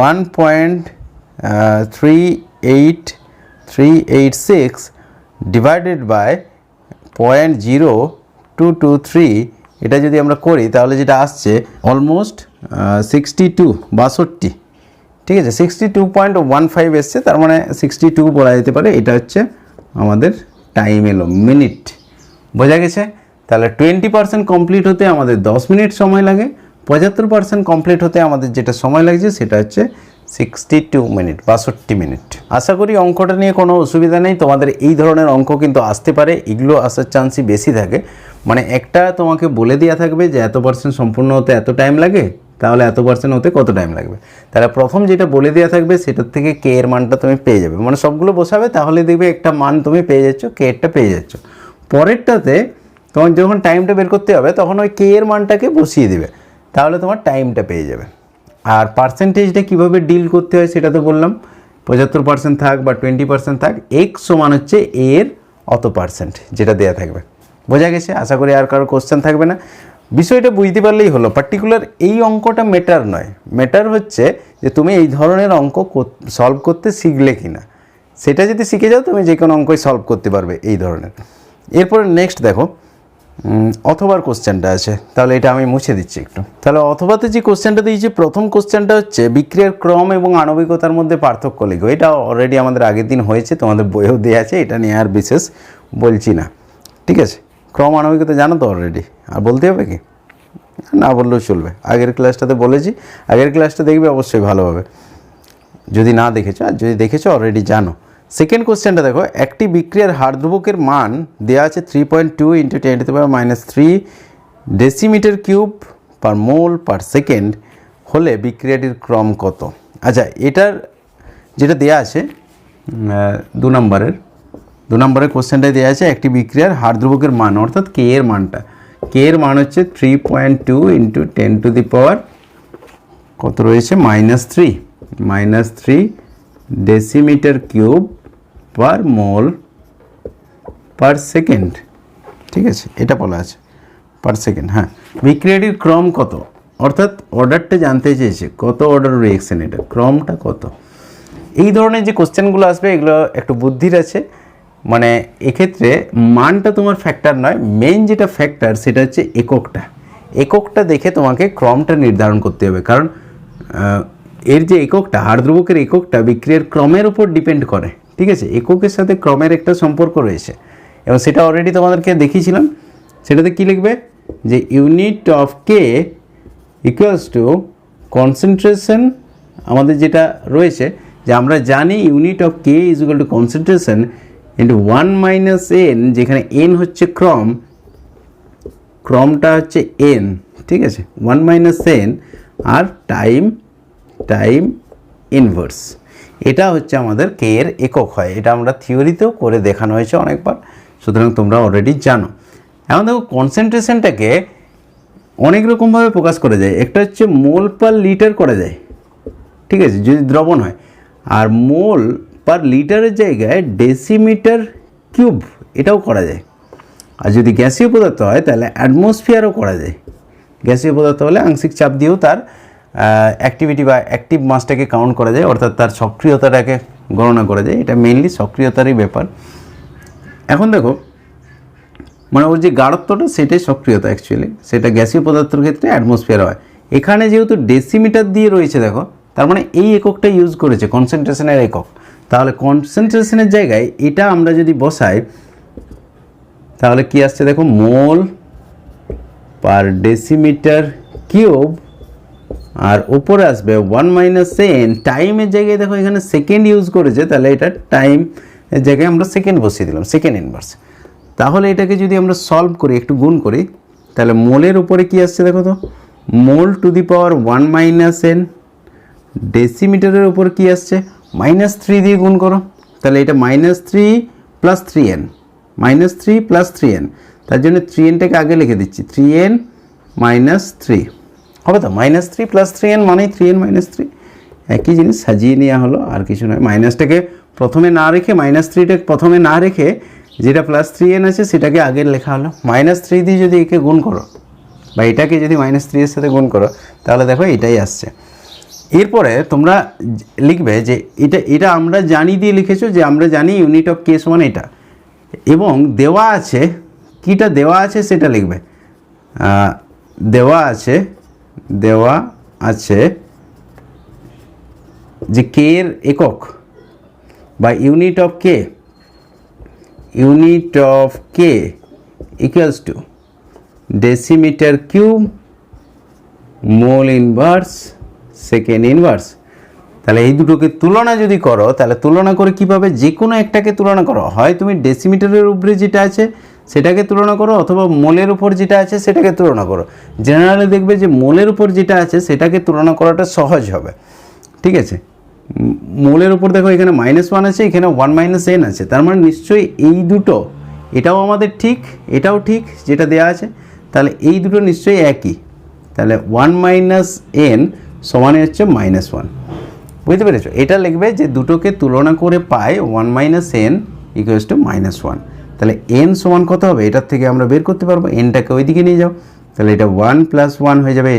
1.38386 ডিভাইডেড বাই 0.0223, এটা যদি আমরা করি তাহলে যেটা আসছে অলমোস্ট 62 ঠিক আছে, 62.15 এসছে, তার মানে 62 বলা যেতে পারে। এটা হচ্ছে আমাদের টাইম এলো, মিনিট। বোঝা গেছে? তাহলে 20% কমপ্লিট হতে আমাদের 10 মিনিট সময় লাগে, 75% কমপ্লিট হতে আমাদের যেটা সময় লাগছে সেটা হচ্ছে 62 মিনিট, 62 মিনিট। আশা করি অঙ্কটা নিয়ে কোনো অসুবিধা নেই। তোমাদের এই ধরনের অঙ্ক কিন্তু আসতে পারে, এগুলো আসার চান্সই বেশি থাকে। মানে একটা তোমাকে বলে দেওয়া থাকবে যে এত পার্সেন্ট সম্পূর্ণ হতে এত টাইম লাগে, তাহলে এত পার্সেন্ট হতে কত টাইম লাগবে। তাহলে প্রথম যেটা বলে দেওয়া থাকবে সেটার থেকে কে এর মানটা তুমি পেয়ে যাবে, মানে সবগুলো বসাবে তাহলে দেখবে একটা মান তুমি পেয়ে যাচ্ছ, কে এরটা পেয়ে যাচ্ছ। পরেরটাতে তোমার যখন টাইমটা বের করতে হবে তখন ওই কে এর মানটাকে বসিয়ে দেবে, তাহলে তোমার টাইমটা পেয়ে যাবে। আর পার্সেন্টেজটা কীভাবে ডিল করতে হয় সেটা তো বললাম, 75% থাক বা 20% থাক, এক্স সমান হচ্ছে এর অত পার্সেন্ট যেটা দেওয়া থাকবে। বোঝা গেছে? আশা করি আর কারো কোশ্চেন থাকবে না। বিষয়টা বুঝতে পারলেই হলো। পার্টিকুলার এই অঙ্কটা ম্যাটার নয়, ম্যাটার হচ্ছে যে তুমি এই ধরনের অঙ্ক সলভ করতে শিখলে কি না। সেটা যদি শিখে যাও তুমি যে কোনো অঙ্কই সলভ করতে পারবে এই ধরনের। এরপরে নেক্সট দেখো, অথবার কোশ্চেনটা আছে, তাহলে এটা আমি মুছে দিচ্ছি একটু। তাহলে অথবাতে যে কোশ্চেনটা দিয়েছি, প্রথম কোশ্চেনটা হচ্ছে বিক্রিয়ার ক্রম এবং আণবিকতার মধ্যে পার্থক্য লিখো। এটা অলরেডি আমাদের আগের দিন হয়েছে, তোমাদের বইয়েও দেওয়া আছে, এটা নিয়ে আর বিশেষ বলছি না। ঠিক আছে, ক্রম আণবিকতা জানো তো অলরেডি, আর বলতে হবে কি? না বললেও চলবে, আগের ক্লাসটাতে বলেছি। আগের ক্লাসটা দেখবে অবশ্যই ভালোভাবে, যদি না দেখেছো, আর যদি দেখেছো অলরেডি জানো। সেকেন্ড কোশ্চেনটা দেখো, একটি বিক্রিয়ার হার ধ্রুবকের মান দেওয়া আছে 3.2 × 10⁻³ ডেসিমিটার কিউব পার মোল পার সেকেন্ড হলে বিক্রিয়াটির ক্রম কত? আচ্ছা, এটার যেটা দেওয়া আছে 2 নম্বরের কোশ্চেনটায় দেওয়া আছে একটি বিক্রিয়ার হার ধ্রুবকের মান, অর্থাৎ কে এর মানটা। কে এর মান হচ্ছে 3.2 × 10⁻³ কত রয়েছে -3 ডেসিমিটার কিউব পার মোল পার সেকেন্ড। ঠিক আছে, এটা বলা আছে পার সেকেন্ড। হ্যাঁ, বিক্রিয়াটির ক্রম কত, অর্থাৎ অর্ডারটা জানতে চেয়েছে, কত অর্ডার রিঅ্যাকশন, এটা ক্রমটা কত। এই ধরনের যে কোশ্চেনগুলো আসবে এগুলো একটু বুদ্ধির আছে। মানে এক্ষেত্রে মানটা তোমার ফ্যাক্টর নয়, মেইন যেটা ফ্যাক্টর সেটা হচ্ছে এককটা দেখে তোমাকে ক্রমটা নির্ধারণ করতে হবে। কারণ এর যে এককটা, হার ধ্রুবকের এককটা বিক্রিয়ার ক্রমের উপর ডিপেন্ড করে। ঠিক আছে, এককের সাথে ক্রমের একটা সম্পর্ক রয়েছে, এবং সেটা অলরেডি তোমাদেরকে দেখিয়েছিলাম। সেটাতে কি লিখবে, যে unit of K equals to concentration, আমাদের যেটা রয়েছে যে আমরা জানি unit of K is equal two concentration into 1 - n, যেখানে n হচ্ছে ক্রমটা হচ্ছে n। ঠিক আছে, 1 - n আর টাইম ইনভার্স, এটা হচ্ছে আমাদের কে এর একক হয়। এটা আমরা থিওরিতেও করে দেখানো হয়েছে অনেকবার, সুতরাং তোমরা অলরেডি জানো। এখন দেখো, কনসেন্ট্রেশনটাকে অনেক রকমভাবে প্রকাশ করা যায়। একটা হচ্ছে মোল পার লিটার করা যায়, ঠিক আছে, যদি দ্রবণ হয়। আর মোল পার লিটারের জায়গায় ডেসিমিটার কিউব এটাও করা যায়। আর যদি গ্যাসীয় পদার্থ হয় তাহলে অ্যাটমসফিয়ারও করা যায়। গ্যাসীয় পদার্থ হলে আংশিক চাপ দিয়েও তার অ্যাক্টিভিটি বা অ্যাক্টিভ মাসটাকে কাউন্ট করা যায়, অর্থাৎ তার সক্রিয়তাটাকে গণনা করা যায়। এটা মেইনলি সক্রিয়তারই ব্যাপার। এখন দেখো, মানে ওর যে গাঢ়ত্বটা সেটাই সক্রিয়তা, অ্যাকচুয়ালি সেটা গ্যাসীয় পদার্থের ক্ষেত্রে অ্যাটমসফিয়ার হয়। এখানে যেহেতু ডেসিমিটার দিয়ে রয়েছে দেখো, তার মানে এই এককটা ইউজ করেছে, কনসেন্ট্রেশনের একক। তাহলে কনসেন্ট্রেশনের জায়গায় এটা আমরা যদি বসাই তাহলে কি আসছে দেখো, মোল পার ডেসিমিটার কিউব, আর উপরে আসবে 1 মাইনাস n। টাইমের জায়গায় দেখো এখানে সেকেন্ড ইউজ করেছে, তাহলে এটা টাইমের জায়গায় আমরা সেকেন্ড বসিয়ে দিলাম, সেকেন্ড ইনভার্স। তাহলে এটাকে যদি আমরা সলভ করি, একটু গুণ করি, তাহলে মোলের উপরে কি আসছে দেখো তো, mole to the power 1 minus n, ডেসিমিটারের উপর কি আসছে, -3 দিয়ে গুণ করো, তাহলে এটা -3 প্লাস 3n, -3 প্লাস 3n, তার জন্য 3nটাকে আগে লিখে দিচ্ছি, 3n মাইনাস 3 হবে তো, -3 প্লাস 3n মানে 3n মাইনাস 3, একই জিনিস সাজিয়ে নেওয়া হলো, আর কিছু নয়। মাইনাসটাকে প্রথমে না রেখে, -3টাকে প্রথমে না রেখে যেটা প্লাস 3n আছে সেটাকে আগে লেখা হলো। -3 দিয়ে যদি একে গুণ করো, বা এটাকে যদি -3 এর সাথে গুণ করো, তাহলে দেখো এটাই আসছে। এরপরে তোমরা লিখবে যে এটা আমরা জানি দিয়ে লিখেছো, যে আমরা জানি ইউনিট অফ কে সমান এটা, এবং দেওয়া আছে, কিটা দেওয়া আছে সেটা লিখবে। দেওয়া আছে যে কে এর একক বা unit of K equals to decimetre cube mole inverse second inverse. তাহলে এই দুটোকে তুলনা যদি করো, তাহলে তুলনা করে কীভাবে, যে কোনো একটাকে তুলনা করো, হয় তুমি ডেসিমিটারের উপরে যেটা আছে সেটাকে তুলনা করো, অথবা মোলের উপর যেটা আছে সেটাকে তুলনা করো। জেনারেলি দেখবে যে মোলের উপর যেটা আছে সেটাকে তুলনা করাটা সহজ হবে, ঠিক আছে। মোলের উপর দেখো এখানে -1 আছে, এখানে 1 মাইনাস n আছে, তার মানে নিশ্চয়ই এই দুটো, এটাও আমাদের ঠিক, এটাও ঠিক যেটা দেওয়া আছে, তাহলে এই দুটো নিশ্চয়ই একই। তাহলে 1 মাইনাস n সমানে হচ্ছে -1, বুঝতে পেরেছো? এটা লিখবে যে দুটোকে তুলনা করে পাই 1 মাইনাস n ইকুয়ালস টু -1। তাহলে n সমান কত হবে, এটার থেকে আমরা বের করতে পারবো, nটাকে ওইদিকে নিয়ে যাও, তাহলে এটা 1 প্লাস 1 হয়ে যাবে,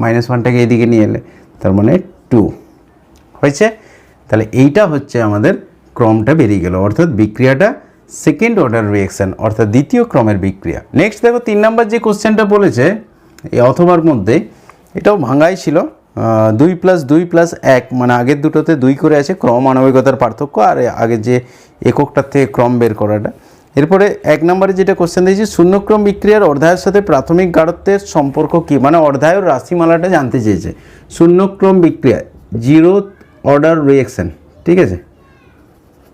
-1টাকে এদিকে নিয়ে এলে, তার মানে 2 হয়েছে। তাহলে এইটা হচ্ছে আমাদের ক্রমটা বেরিয়ে গেল, অর্থাৎ বিক্রিয়াটা সেকেন্ড অর্ডার রিঅ্যাকশন, অর্থাৎ দ্বিতীয় ক্রমের বিক্রিয়া। নেক্সট দেখো 3 নম্বর যে কোশ্চেনটা বলেছে এই অথবার মধ্যে, এটাও ভাঙাই ছিল, 2 প্লাস 2 প্লাস 1, মানে আগের দুটোতে 2 করে আছে, ক্রম আণবিকতার পার্থক্য, আর আগের যে এককটার থেকে ক্রম বের করাটা। এরপরে 1 নম্বরে যেটা কোশ্চেন দিয়েছি, শূন্যক্রম বিক্রিয়ার অর্ধায়ের সাথে প্রাথমিক গাঢ়ত্বের সম্পর্ক কী, মানে অর্ধায়ের রাশিমালাটা জানতে চেয়েছে। শূন্যক্রম বিক্রিয়া, 0th অর্ডার রিঅ্যাকশন, ঠিক আছে,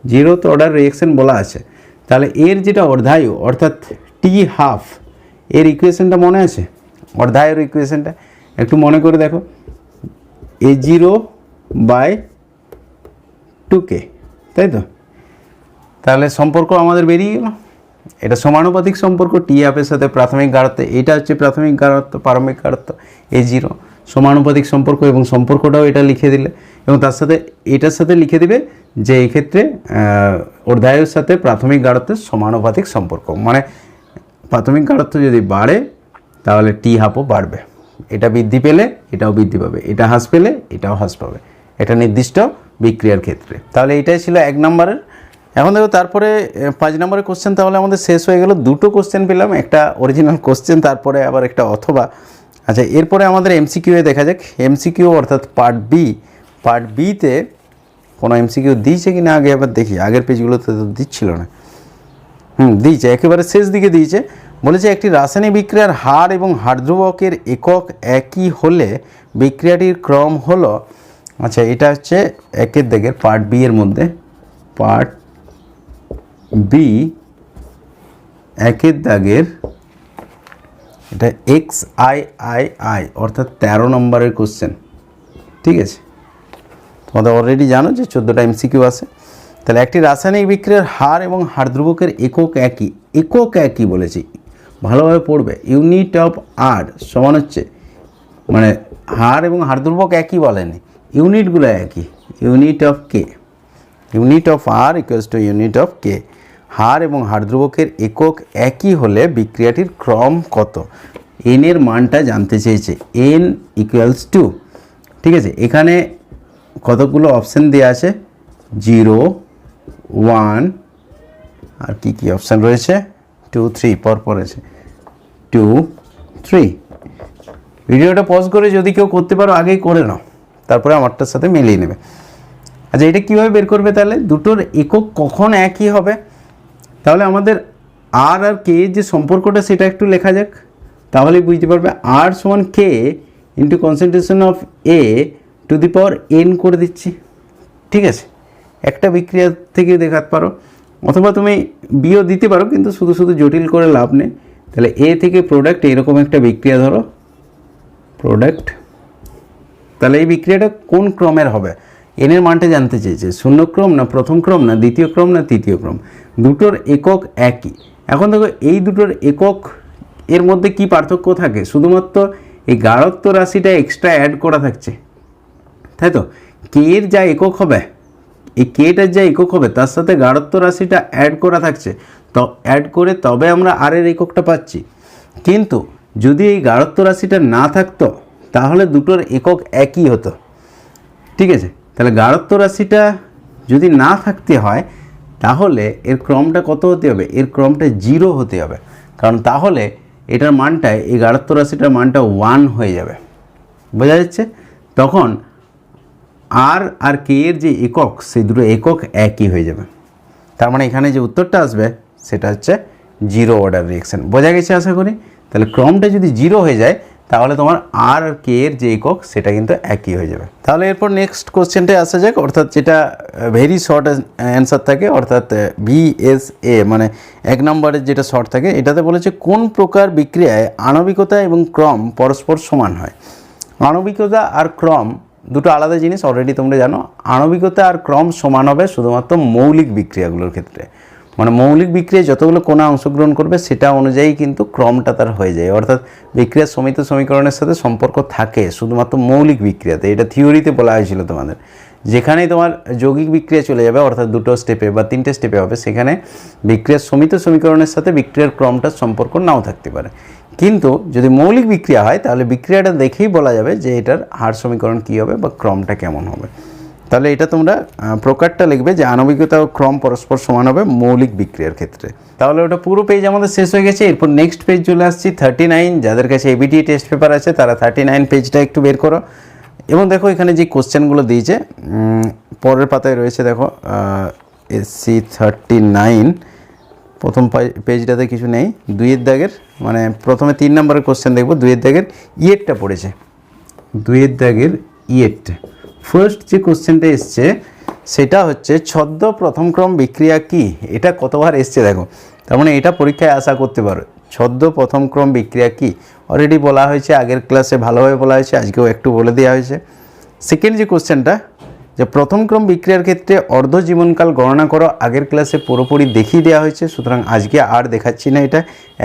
0th অর্ডার রিঅ্যাকশন বলা আছে। তাহলে এর যেটা অর্ধায়ু, অর্থাৎ T½ এর ইকুয়েশনটা মনে আছে, অর্ধায়ুর ইকুয়েশনটা একটু মনে করে দেখো, A0/2k, তাই তো। তাহলে সম্পর্ক আমাদের বেরিয়ে গেল, এটা সমানুপাতিক সম্পর্ক, T½ এর সাথে প্রাথমিক গাঢ়ত্ব, এটা হচ্ছে প্রাথমিক গাঢ়ত্ব, প্রারম্ভিক গাঢ়ত্ব A0, সমানুপাতিক সম্পর্ক, এবং সম্পর্কটাও এটা লিখে দিলে, এবং তার সাথে এটার সাথে লিখে দিবে যে এই ক্ষেত্রে অর্ধায়ুর সাথে প্রাথমিক গাঢ়ত্বের সমানুপাতিক সম্পর্ক, মানে প্রাথমিক গাঢ়ত্ব যদি বাড়ে তাহলে T½ বাড়বে, এটা বৃদ্ধি পেলে এটাও বৃদ্ধি পাবে, এটা হ্রাস পেলে এটাও হ্রাস পাবে, এটা নির্দিষ্ট বিক্রিয়ার ক্ষেত্রে। তাহলে এটাই ছিল 1 নম্বরের। এখন দেখো তারপরে 5 নম্বরের কোশ্চেন তাহলে আমাদের শেষ হয়ে গেল, দুটো কোশ্চেন পেলাম, একটা অরিজিনাল কোশ্চেন, তারপরে আবার একটা অথবা। আচ্ছা, এরপরে আমাদের MCQ এ দেখা যাক, MCQ অর্থাৎ পার্ট বিতে কোনো MCQ দিয়েছে কি না আগে আবার দেখি, আগের পেজগুলোতে তো দিচ্ছিল না, দিয়েছে, একেবারে শেষ দিকে দিয়েছে। বলেছে একটি রাসায়নিক বিক্রিয়ার হার এবং হার ধ্রুবকের একক একই হলে বিক্রিয়াটির ক্রম হলো, আচ্ছা এটা হচ্ছে 1-এর দাগের পার্ট বি এর মধ্যে, পার্ট বি 1-এর দাগের, এটা XIII অর্থাৎ 13 নম্বরের কোশ্চেন, ঠিক আছে। তোমাদের অলরেডি জানো যে 14টা MCQ আছে। তাহলে একটি রাসায়নিক বিক্রিয়ার হার এবং হার ধ্রুবকের একক একই বলেছি, ভালোভাবে পড়বে। ইউনিট অফ আর সমান হচ্ছে, মানে হার এবং হার ধ্রুবক একই বলেনি, ইউনিটগুলো একই, unit of K, unit of R equals to unit of K. হার এবং হার ধ্রুবকের একক একই হলে বিক্রিয়াটির ক্রম কত, এন এর মানটা জানতে চেয়েছে, n ইকুয়ালস টু, ঠিক আছে। এখানে কতগুলো অপশান দেওয়া আছে, 0, 1, আর কি কি অপশান রয়েছে, 2, 3 পরপর আছে, 2, 3। ভিডিওটা পজ করে যদি কেউ করতে পারো আগেই করে নাও, তারপরে আমারটার সাথে মিলিয়ে নেবে। আচ্ছা, এটা কীভাবে বের করবে, তাহলে দুটোর একক কখন একই হবে, তাহলে আমাদের আর কে এর যে সম্পর্কটা সেটা একটু লেখা যাক, তাহলেই বুঝতে পারবে। আর সমান K into concentration of A to the power n করে দিচ্ছি, ঠিক আছে। একটা বিক্রিয়া থেকে দেখাতে পারো, অথবা তুমি বিও দিতে পারো, কিন্তু শুধু শুধু জটিল করে লাভ নেই। তাহলে এ থেকে প্রোডাক্ট এরকম একটা বিক্রিয়া ধরো, প্রোডাক্ট। তাহলে এই বিক্রিয়াটা কোন ক্রমের হবে, এনের মানটা জানতে চেয়েছে, শূন্য ক্রম না প্রথম ক্রম না দ্বিতীয় ক্রম না তৃতীয় ক্রম। দুটোর একক একই। এখন দেখো এই দুটোর একক এর মধ্যে কি পার্থক্য থাকে, শুধুমাত্র এই গাঢ়ত্ব রাশিটা এক্সট্রা অ্যাড করা থাকছে, তাই তো। কে এর যা একক হবে, এই কেটার যা একক হবে তার সাথে গাঢ়ত্ব রাশিটা অ্যাড করা থাকছে, তো অ্যাড করে তবে আমরা আর এর এককটা পাচ্ছি। কিন্তু যদি এই গাঢ়ত্ব রাশিটা না থাকতো তাহলে দুটোর একক একই হতো, ঠিক আছে। তাহলে গাঢ়ত্ব রাশিটা যদি না থাকতে হয় তাহলে এর ক্রমটা কত হতে হবে, এর ক্রমটা 0 হতে হবে, কারণ তাহলে এটার মানটা, এই গাঢ়ত্ব রাশিটার মানটা 1 হয়ে যাবে, বোঝা যাচ্ছে। তখন আর কে এর যে একক, সেই দুটো একক একই হয়ে যাবে। তার মানে এখানে যে উত্তরটা আসবে সেটা হচ্ছে 0 অর্ডার রিঅ্যাকশন। বোঝা গেছে আশা করি। তাহলে ক্রমটা যদি 0 হয়ে যায় তাহলে তোমার আর কে এর যে একক সেটা কিন্তু একই হয়ে যাবে। তাহলে এরপর নেক্সট কোশ্চেনটায় আসা যাক, অর্থাৎ যেটা ভেরি শর্ট অ্যান্সার থাকে, অর্থাৎ VSA, মানে 1 নম্বরের যেটা শর্ট থাকে, এটাতে বলেছে কোন প্রকার বিক্রিয়ায় আণবিকতা এবং ক্রম পরস্পর সমান হয়। আণবিকতা আর ক্রম দুটো আলাদা জিনিস, অলরেডি তোমরা জানো। আণবিকতা আর ক্রম সমান হবে শুধুমাত্র মৌলিক বিক্রিয়াগুলোর ক্ষেত্রে, মানে মৌলিক বিক্রিয়ায় যতগুলো কোণা অংশগ্রহণ করবে সেটা অনুযায়ী কিন্তু ক্রমটা তার হয়ে যায়। অর্থাৎ বিক্রিয়ার সমিত সমীকরণের সাথে সম্পর্ক থাকে শুধুমাত্র মৌলিক বিক্রিয়াতে। এটা থিওরিতে বলা হয়েছিল তোমাদের। যেখানেই তোমার যৌগিক বিক্রিয়া চলে যাবে, অর্থাৎ দুটো স্টেপে বা 3টে স্টেপে হবে, সেখানে বিক্রিয়ার সমিত সমীকরণের সাথে বিক্রিয়ার ক্রমটার সম্পর্ক নাও থাকতে পারে। কিন্তু যদি মৌলিক বিক্রিয়া হয় তাহলে বিক্রিয়াটা দেখেই বলা যাবে যে এটার হার সমীকরণ কী হবে বা ক্রমটা কেমন হবে। তাহলে এটা তোমরা প্রকারটা লিখবে যে আণবিকতা ও ক্রম পরস্পর সমান হবে মৌলিক বিক্রিয়ার ক্ষেত্রে। তাহলে ওটা পুরো পেজ আমাদের শেষ হয়ে গেছে। এরপর নেক্সট পেজ চলে আসছি 39। যাদের কাছে এবিটি টেস্ট পেপার আছে তারা 39 পেজটা একটু বের করো, এবং দেখো এখানে যে কোশ্চেনগুলো দিয়েছে পরের পাতায় রয়েছে। দেখো SC 39 প্রথম পেজটাতে কিছু নেই, 2-এর দাগের, মানে প্রথমে 3 নম্বরের কোশ্চেন দেখবো। 2-এর দাগের ইয়েরটা পড়েছে, 2-এর দাগের ইয়েরটা। ফার্স্ট যে কোশ্চেনটা এসছে সেটা হচ্ছে ছদ্ম প্রথম ক্রম বিক্রিয়া কি। এটা কতবার এসছে দেখো, তার মানে এটা পরীক্ষায় আশা করতে পারো। ছদ্ম প্রথম ক্রম বিক্রিয়া কি অলরেডি বলা হয়েছে, আগের ক্লাসে ভালোভাবে বলা হয়েছে, আজকেও একটু বলে দেওয়া হয়েছে। সেকেন্ড যে কোশ্চেনটা, যে প্রথম ক্রম বিক্রিয়ার ক্ষেত্রে অর্ধ জীবনকাল গণনা করো, আগের ক্লাসে পুরোপুরি দেখিয়ে দেওয়া হয়েছে, সুতরাং আজকে আর দেখাচ্ছি না। এটা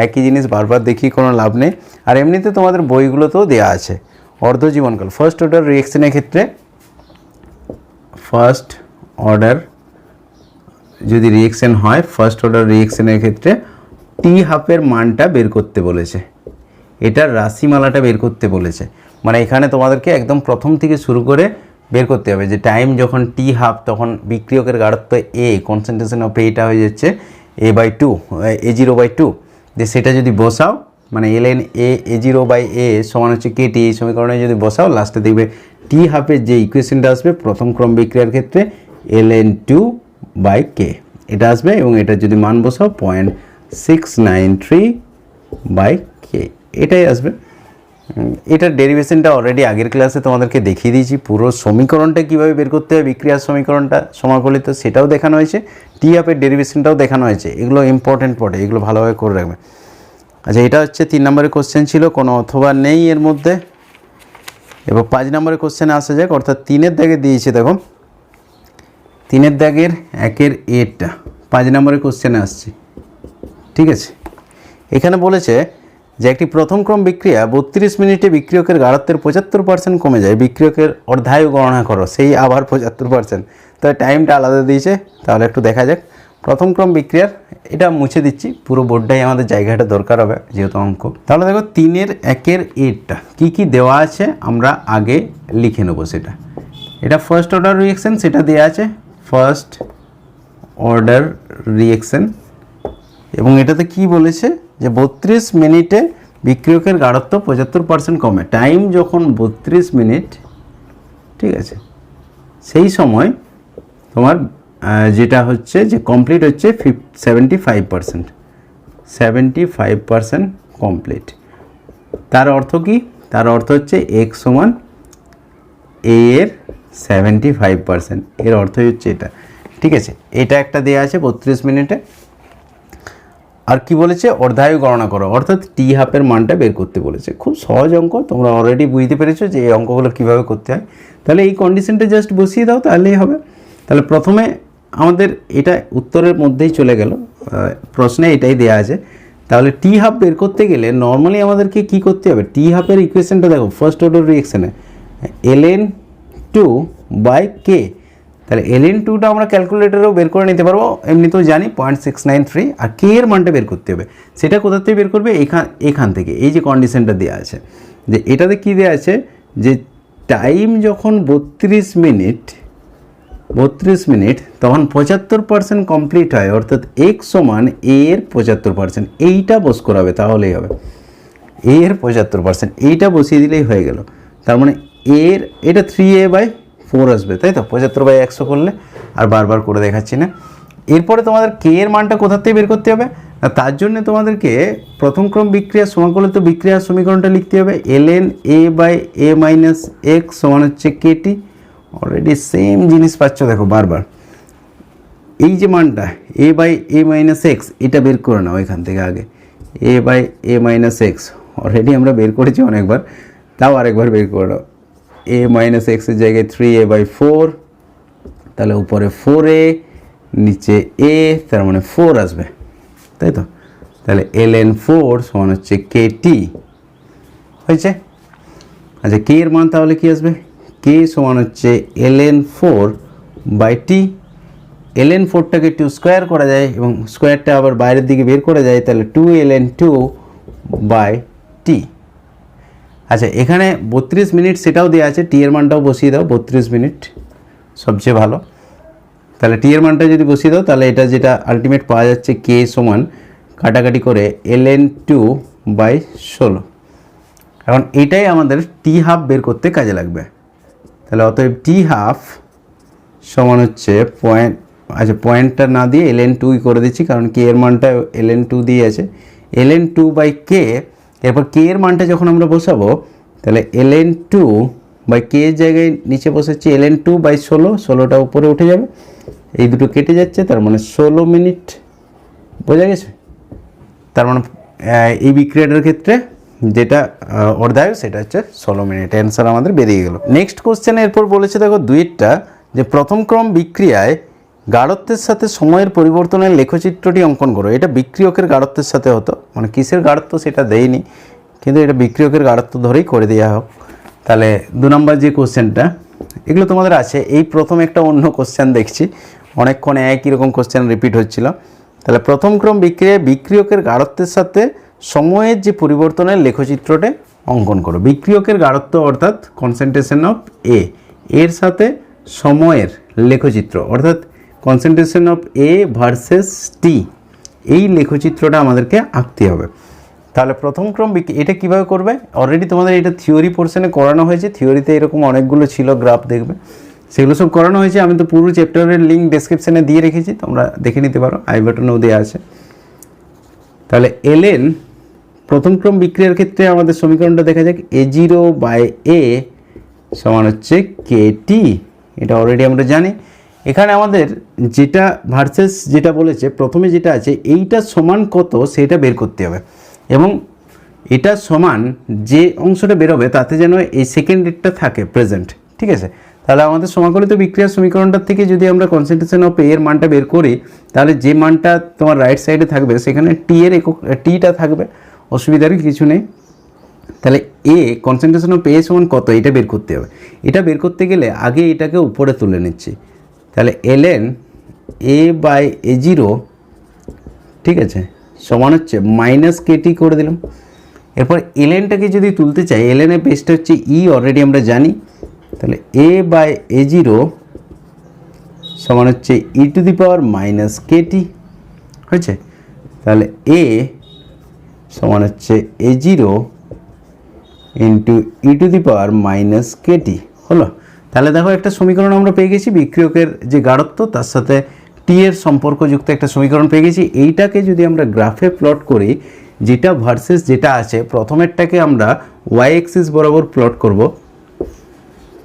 একই জিনিস বারবার দেখিয়ে কোনো লাভ নেই। আর এমনিতে তোমাদের বইগুলোতেও দেওয়া আছে অর্ধ জীবনকাল। ফার্স্ট অর্ডার রিঅ্যাকশনের ক্ষেত্রে, ফার্স্ট অর্ডার যদি রিঅ্যাকশন হয়, ফার্স্ট অর্ডার রিঅ্যাকশনের ক্ষেত্রে T12 মানটা বের করতে বলেছে, এটার রাশিমালাটা বের করতে বলেছে। মানে এখানে তোমাদেরকে একদম প্রথম থেকে শুরু করে বের করতে হবে যে টাইম যখন T12 তখন বিক্রিয়কের গাঢ়ত্ব A, কনসেন্ট্রেশন অফ এটা হয়ে যাচ্ছে A/2 যে সেটা যদি বসাও, মানে ln A0/A সমান হচ্ছে KT, এই সমীকরণে যদি বসাও লাস্টে দেখবে T12 যে ইকুয়েশনটা আসবে প্রথম ক্রম বিক্রিয়ার ক্ষেত্রে ln 2/K এটা আসবে, এবং এটা যদি মান বসাও 0.693/K এটাই আসবে। এটার ডেরিভেশনটা অলরেডি আগের ক্লাসে তোমাদেরকে দেখিয়ে দিয়েছি। পুরো সমীকরণটা কীভাবে বের করতে হয়, বিক্রিয়ার সমীকরণটা সমাকলিত, সেটাও দেখানো হয়েছে। T12 ডেরিভেশনটাও দেখানো হয়েছে। এগুলো ইম্পর্টেন্ট পড়ে, এগুলো ভালোভাবে করে রাখবে। আচ্ছা, এটা হচ্ছে 3 নম্বরের কোশ্চেন ছিল, কোনো অথবা নেই এর মধ্যে। এবার 5 নম্বরের কোশ্চেনে আসা যাক, অর্থাৎ 3-এর দাগে দিয়েছে। দেখো 3-এর দাগের 1-এর এটা 5 নম্বরের কোশ্চেনে আসছে, ঠিক আছে। এখানে বলেছে যে একটি প্রথম ক্রম বিক্রিয়া 32 মিনিটে বিক্রিয়কের গাঢ়ত্বের 75% কমে যায়, বিক্রিয়কের অর্ধায়ু গণনা করো, সেই আবার 75%। তাহলে টাইমটা আলাদা দিয়েছে, তাহলে একটু দেখা যাক। প্রথম ক্রম বিক্রিয়ার, এটা মুছে দিচ্ছি, পুরো বোর্ডটাই আমাদের জায়গাটা দরকার হবে যেহেতু অঙ্ক। তাহলে দেখো 3-এর 1-এর এটা কী কী দেওয়া আছে আমরা আগে লিখে নেবো সেটা। এটা ফার্স্ট অর্ডার রিঅ্যাকশন, সেটা দেওয়া আছে ফার্স্ট অর্ডার রিঅ্যাকশন, এবং এটাতে কি বলেছে যে 32 মিনিটে বিক্রিয়কের গাঢ়ত্ব 75% কমে। টাইম যখন 32 মিনিট, ঠিক আছে, সেই সময় তোমার যেটা হচ্ছে যে কমপ্লিট হচ্ছে 75%, 75% কমপ্লিট। তার অর্থ কি? তার অর্থ হচ্ছে এক্স সমান এ এর 75%, এর অর্থ হচ্ছে এটা। ঠিক আছে, এটা একটা দেওয়া আছে 32 মিনিটে। আর কি বলেছে? অর্ধায়ু গণনা করো, অর্থাৎ টি হাফের মানটা বের করতে বলেছে। খুব সহজ অঙ্ক, তোমরা অলরেডি বুঝতে পেরেছো যে এই অঙ্কগুলো কীভাবে করতে হয়। তাহলে এই কন্ডিশনটা জাস্ট বসিয়ে দাও, তাহলেই হবে। তাহলে প্রথমে আমাদের এটা উত্তরের মধ্যেই চলে গেল, প্রশ্নে এটাই দেওয়া আছে। তাহলে টি হাফ বের করতে গেলে নর্মালি আমাদেরকে কি করতে হবে? টি হাফের ইকুয়েশনটা দেখো, ফার্স্ট অর্ডার রিঅ্যাকশনে ln2/k। তাহলে ln2টা আমরা ক্যালকুলেটরেও বের করে নিতে পারবো, এমনিতেও জানি 0.693। আর কে এর মানটা বের করতে হবে, সেটা কোথা থেকে বের করবে? এখান থেকে। এই যে কন্ডিশনটা দেওয়া আছে, যে এটাতে কি দেওয়া আছে, যে টাইম যখন 32 মিনিট তখন 75% কমপ্লিট হয়, অর্থাৎ এক্স সমান এ এর 75%। এইটা বস করাবে, তাহলেই হবে। এ এর 75%, এইটা বসিয়ে দিলেই হয়ে গেল। তার মানে এর এটা 3a/4 আসবে, তাই তো? 75/100 করলে, আর বারবার করে দেখাচ্ছি না। এরপরে তোমাদের কে এর মানটা কোথা থেকে বের করতে হবে? তার জন্য তোমাদেরকে প্রথম ক্রম বিক্রিয়া সমাকলিত বিক্রিয়ার সমীকরণটা লিখতে হবে। ln a/a - x সমান হচ্ছে kt। অলরেডি সেম জিনিস পাচ্ছ, দেখো বারবার। এই যে মানটা a/a - x, এটা বের করে নাও এখান থেকে আগে। a/a - x অলরেডি আমরা বের করেছি অনেকবার, তাও আরেকবার বের করে নাও। a - x এর জায়গায় 3a/4, তাহলে উপরে 4a, নিচে a, তার মানে 4 আসবে, তাই তো? তাহলে ln4 সমান হচ্ছে kt হয়েছে। আচ্ছা, কে এর মান তাহলে কি আসবে? কে সমান হচ্ছে ln4/t। ln4টাকে 2 স্কোয়ার করা যায় এবং স্কোয়ারটা আবার বাইরের দিকে বের করা যায়, তাহলে 2 ln2/t। আচ্ছা, এখানে 32 মিনিট সেটাও দেওয়া আছে, টি এর মানটাও বসিয়ে দাও। 32 মিনিট সবচেয়ে ভালো। তাহলে টি এর মানটা যদি বসিয়ে দাও, তাহলে এটা যেটা আলটিমেট পাওয়া যাচ্ছে, কে সমান কাটাকাটি করে ln2/16। এখন এটাই আমাদের টি হাফ বের করতে কাজে লাগবে। তাহলে অতএব টি হাফ সমান হচ্ছে পয়েন্টটা না দিয়ে ln2 করে দিচ্ছি, কারণ কে এর মানটা ln2 দিয়ে আছে। ln2/k, এরপর কে এর মানটা যখন আমরা বসাবো, তাহলে ln2/k এর জায়গায় নিচে বসাচ্ছি ln2/16, 16টা উপরে উঠে যাবে, এই দুটো কেটে যাচ্ছে, তার মানে 16 মিনিট। বোঝা গেছে? তার মানে এই বিক্রিয়াটার ক্ষেত্রে যেটা অর্ধায়ু, সেটা হচ্ছে 16 মিনিট। অ্যান্সার আমাদের বেরিয়ে গেল। নেক্সট কোশ্চেন এরপর বলেছে, দেখো দুইটা, যে প্রথম ক্রম বিক্রিয়ায় গাঢ়ত্বের সাথে সময়ের পরিবর্তনের লেখচিত্রটি অঙ্কন করো। এটা বিক্রিয়কের গাঢ়ত্বের সাথে হতো, মানে কিসের গাঢ়ত্ব সেটা দেয়নি, কিন্তু এটা বিক্রিয়কের গাঢ়ত্ব ধরেই করে দেওয়া হোক। তাহলে 2 নম্বর যে কোশ্চেনটা, এগুলো তোমাদের আছে। এই প্রথম একটা অন্য কোশ্চেন দেখছি, অনেকক্ষণ একই রকম কোশ্চেন রিপিট হচ্ছিল। তাহলে প্রথম ক্রম বিক্রিয়ায় বিক্রিয়কের গাঢ়ত্বের সাথে সময়ের যে পরিবর্তনের লেখচিত্রটা অঙ্কন করো। বিক্রিয়কের গাঢ়ত্ব অর্থাৎ কনসেন্ট্রেশন অফ এ, এর সাথে সময়ের লেখচিত্র অর্থাৎ কনসেন্ট্রেশন অফ এ ভার্সেস টি, এই লেখচিত্রটা আমাদেরকে আঁকতে হবে। তাহলে প্রথম ক্রম এটা কিভাবে করবে? অলরেডি তোমাদের এটা থিওরি পোর্শনে করানো হয়েছে। থিওরিতে এরকম অনেকগুলো ছিল গ্রাফ, দেখবে সেগুলো সব করানো হয়েছে। আমি তো পুরো চ্যাপ্টারের লিঙ্ক ডেসক্রিপশানে দিয়ে রেখেছি, তোমরা দেখে নিতে পারো, আই বাটনেও দেওয়া আছে। তাহলে ln প্রথম ক্রম বিক্রিয়ার ক্ষেত্রে আমাদের সমীকরণটা দেখা যাক, a0/a সমান হচ্ছে kt। এটা অলরেডি আমরা জানি। এখানে আমাদের যেটা ভার্সেস যেটা বলেছে, প্রথমে যেটা আছে এইটা সমান কত সেটা বের করতে হবে, এবং এটা সমান যে অংশটা বেরোবে তাতে যেন এই সেকেন্ডেরটা থাকে প্রেজেন্ট। ঠিক আছে? তাহলে আমাদের সমাকলিত বিক্রিয়ার সমীকরণটার থেকে যদি আমরা কনসেন্ট্রেশন অফ এর মানটা বের করি, তাহলে যে মানটা তোমার রাইট সাইডে থাকবে সেখানে টি এর একক টিটা থাকবে, অসুবিধার কিছু নেই। তাহলে এ কনসেন্ট্রেশন অফ এ সমান কত এটা বের করতে হবে। এটা বের করতে গেলে আগে এটাকে উপরে তুলে নিচ্ছি। তাহলে ln a/a0, ঠিক আছে, সমান হচ্ছে -kt করে দিলাম। এরপর lnটাকে যদি তুলতে চাই, ln এর বেসটা হচ্ছে ই, অলরেডি আমরা জানি। তাহলে a/a0 সমান হচ্ছে e⁻−kt হয়েছে। তাহলে a সমান হচ্ছে a0 × e⁻−kt হলো। তাহলে দেখো একটা সমীকরণ আমরা পেয়ে গেছি, বিক্রিয়কের যে গাঢ়ত্ব তার সাথে টি এর সম্পর্কযুক্ত একটা সমীকরণ পেয়ে গেছি। এইটাকে যদি আমরা গ্রাফে প্লট করি, যেটা ভার্সেস যেটা আছে, প্রথমেরটাকে আমরা ওয়াই এক্সিস বরাবর প্লট করব,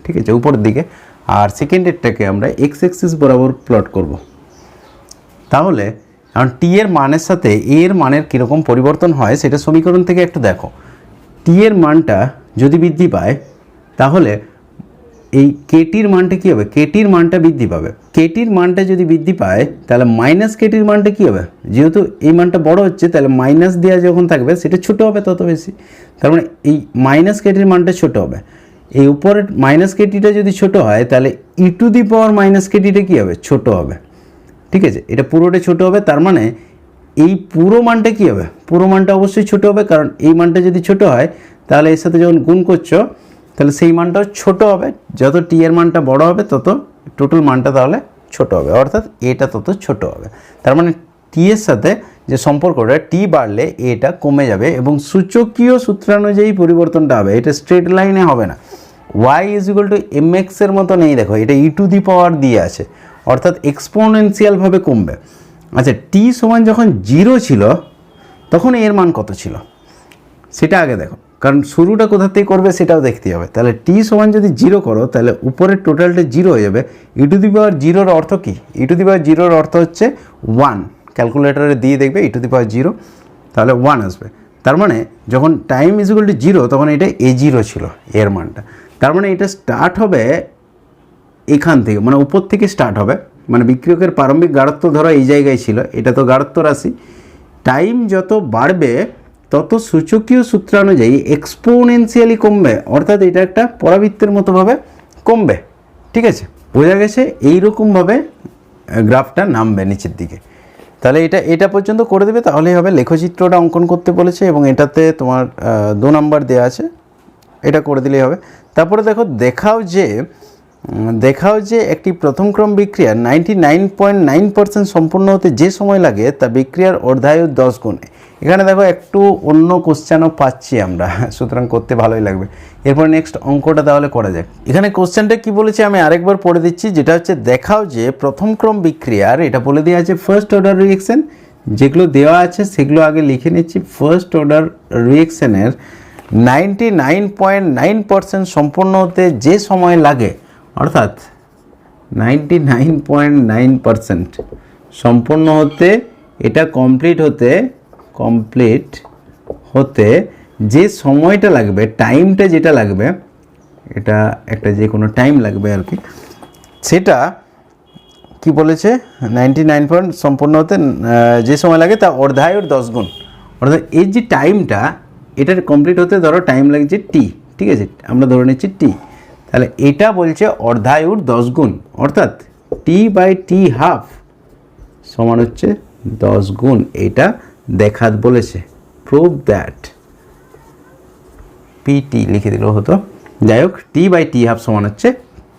ঠিক আছে, উপরের দিকে, আর সেকেন্ডেরটাকে আমরা এক্স এক্সিস বরাবর প্লট করব। তাহলে কারণ টি এর মানের সাথে এ এর মানের কীরকম পরিবর্তন হয় সেটা সমীকরণ থেকে একটু দেখো। টি এর মানটা যদি বৃদ্ধি পায় তাহলে এই কেটির মানটা কী হবে, কেটির মানটা বৃদ্ধি পাবে। কেটির মানটা যদি বৃদ্ধি পায় তাহলে মাইনাস কেটির মানটা কী হবে, যেহেতু এই মানটা বড় হচ্ছে তাহলে মাইনাস দেওয়া যখন থাকবে সেটা ছোটো হবে তত বেশি, তার মানে এই মাইনাস কেটির মানটা ছোটো হবে। এই উপরের মাইনাস কেটিটা যদি ছোট হয় তাহলে ই টু দি পাওয়ার মাইনাস কেটিটা কী হবে, ছোট হবে, ঠিক আছে, এটা পুরোটা ছোট হবে। তার মানে এই পুরো মানটা কী হবে, পুরো মানটা অবশ্যই ছোট হবে, কারণ এই মানটা যদি ছোট হয় তাহলে এর সাথে যখন গুণ করছো তাহলে সেই মানটাও ছোট হবে। যত টি এর মানটা বড় হবে তত টোটাল মানটা তাহলে ছোট হবে, অর্থাৎ এটা তত ছোট হবে। তার মানে টি এর সাথে যে সম্পর্কটা, টি বাড়লে এটা কমে যাবে এবং সূচকীয় সূত্রানুযায়ী পরিবর্তনটা হবে, এটা স্ট্রেট লাইনে হবে না। Y is equal to M এক্সের মতো নেই, দেখো এটা ই টু দি পাওয়ার দিয়ে আছে, অর্থাৎ এক্সপোনেনশিয়ালভাবে কমবে। আচ্ছা, টি সমান যখন 0 ছিল তখন এর মান কত ছিল সেটা আগে দেখো, কারণ শুরুটা কোথা থেকে করবে সেটাও দেখতে হবে। তাহলে টি সমান যদি 0 করো তাহলে উপরের টোটালটা 0 হয়ে যাবে। ই টু দি পাওয়ার 0-র অর্থ কী, ই টু দি পাওয়ার 0-র অর্থ হচ্ছে 1, ক্যালকুলেটারে দিয়ে দেখবে ই টু দি পাওয়ার 0, তাহলে 1 আসবে। তার মানে যখন টাইম ইজ ইকুয়াল টু 0 তখন এটা A0 ছিল এর মানটা, তার মানে এটা স্টার্ট হবে এখান থেকে, মানে উপর থেকে স্টার্ট হবে, মানে বিক্রিয়কের প্রারম্ভিক গাঢ়ত্ব ধরো এই জায়গায় ছিল, এটা তো গাঢ়ত্ব রাশি, টাইম যত বাড়বে তত সূচকীয় সূত্রানুযায়ী এক্সপোনেনশিয়ালি কমবে, অর্থাৎ এটা একটা পরাবৃত্তের মতোভাবে কমবে, ঠিক আছে, বোঝা গেছে। এইরকমভাবে গ্রাফটা নামবে নিচের দিকে। তাহলে এটা পর্যন্ত করে দেবে, তাহলেই হবে। লেখচিত্রটা অঙ্কন করতে বলেছে এবং এটাতে তোমার 2 নাম্বার দেওয়া আছে, এটা করে দিলেই হবে। তারপরে দেখো, দেখাও যে একটি প্রথম ক্রম বিক্রিয়ার 99.9% সম্পূর্ণ হতে যে সময় লাগে তা বিক্রিয়ার অর্ধায়ুর 10 গুণ। এখানে দেখো একটু অন্য কোশ্চেনও পাচ্ছি আমরা, সুতরাং করতে ভালোই লাগবে। এরপর নেক্সট অঙ্কটা তাহলে করা যাক। এখানে কোশ্চেনটা কি বলেছে আমি আরেকবার পড়ে দিচ্ছি, যেটা হচ্ছে দেখাও যে প্রথম ক্রম বিক্রিয়ার, এটা বলে দেওয়া আছে ফার্স্ট অর্ডার রিঅ্যাকশন, যেগুলো দেওয়া আছে সেগুলো আগে লিখে নিচ্ছি। ফার্স্ট অর্ডার রিঅ্যাকশনের 99.9% সম্পূর্ণ হতে যে সময় লাগে, অর্থাৎ 99.9% সম্পূর্ণ হতে, এটা কমপ্লিট হতে যে সময়টা লাগবে, টাইমটা যেটা লাগবে, এটা একটা যে কোনো টাইম লাগবে আর কি, সেটা কি বলেছে 99 সম্পূর্ণ হতে যে সময় লাগে তা অর্ধায়ুর 10 গুণ। অর্থাৎ এই যে টাইমটা, এটার কমপ্লিট হতে ধরো টাইম লাগছে টি, ঠিক আছে, আমরা ধরে নিচ্ছি টি, তাহলে এটা বলছে অর্ধায়ুর 10 গুণ, অর্থাৎ T/T½ সমান হচ্ছে 10 গুণ। এটা দেখাত বলেছে, প্রুভ দ্যাট, পিটি লিখে দিলেও হতো, যাই হোক, T/T½ সমান হচ্ছে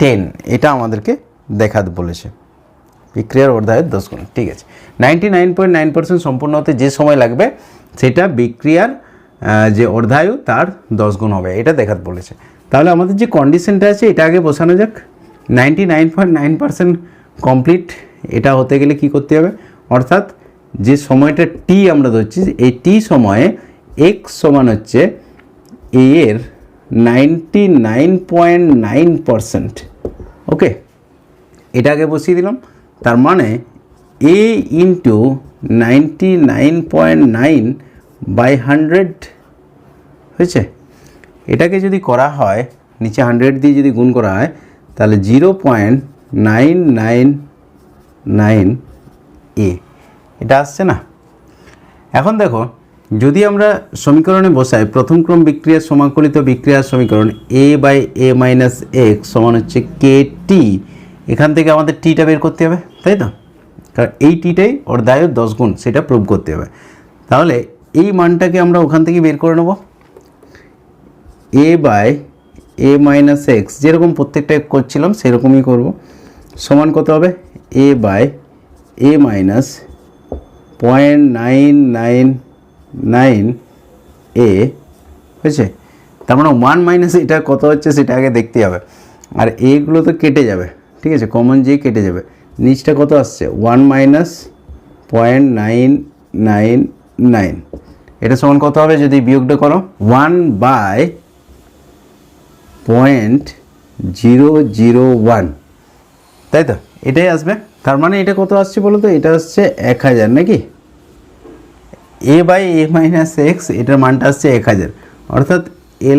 10, এটা আমাদেরকে দেখাত বলেছে, বিক্রিয়ার অর্ধায়ুর 10 গুণ, ঠিক আছে। 99.9% সম্পূর্ণ হতে যে সময় লাগবে সেটা বিক্রিয়ার যে অর্ধায়ু তার 10 গুণ হবে, এটা দেখাত বলেছে। তাহলে আমাদের যে কন্ডিশনটা আছে এটা আগে বসানো যাক। 99.9% কমপ্লিট, এটা হতে গেলে কি করতে হবে, অর্থাৎ যে সময়টা টি আমরা ধরছি, এই টি সময়ে এক্স সমান হচ্ছে এ এর 99.9%, ওকে, এটা আগে বসিয়ে দিলাম। তার মানে এ ইন্টু 99.9/100 হয়েছে। এটাকে যদি করা হয়, নিচে 100 দিয়ে যদি গুণ করা হয় তাহলে 0.999 এটা আসছে না। এখন দেখো, যদি আমরা সমীকরণে বসাই প্রথম ক্রম বিক্রিয়ার সমাকলিত বিক্রিয়ার সমীকরণ A/A-x সমান হচ্ছে KT, এখান থেকে আমাদের টিটা বের করতে হবে, তাই তো, কারণ এই টিটাই অর্ধায়ুর 10 গুণ, সেটা প্রুভ করতে হবে। তাহলে এই মানটাকে আমরা ওখান থেকে বের করে নেব, A/A-x যেরকম প্রত্যেকটা করছিলাম সেরকমই করব, সমান কত হবে, A/A-0.999 হয়েছে। তার মানে 1 - এটা কত হচ্ছে সেটা আগে দেখতে হবে, আর এগুলো তো কেটে যাবে, ঠিক আছে, কমন যে কেটে যাবে, নিচটা কত আসছে 1 মাইনাস 0.999, এটা সমান কত হবে যদি বিয়োগটা করো 1/001, তাই তো এটাই আসবে। তার মানে এটা কত আসছে বলো তো, এটা আসছে 1000 নাকি, a/a মাইনাস এক্স এটার মানটা আসছে 1000, অর্থাৎ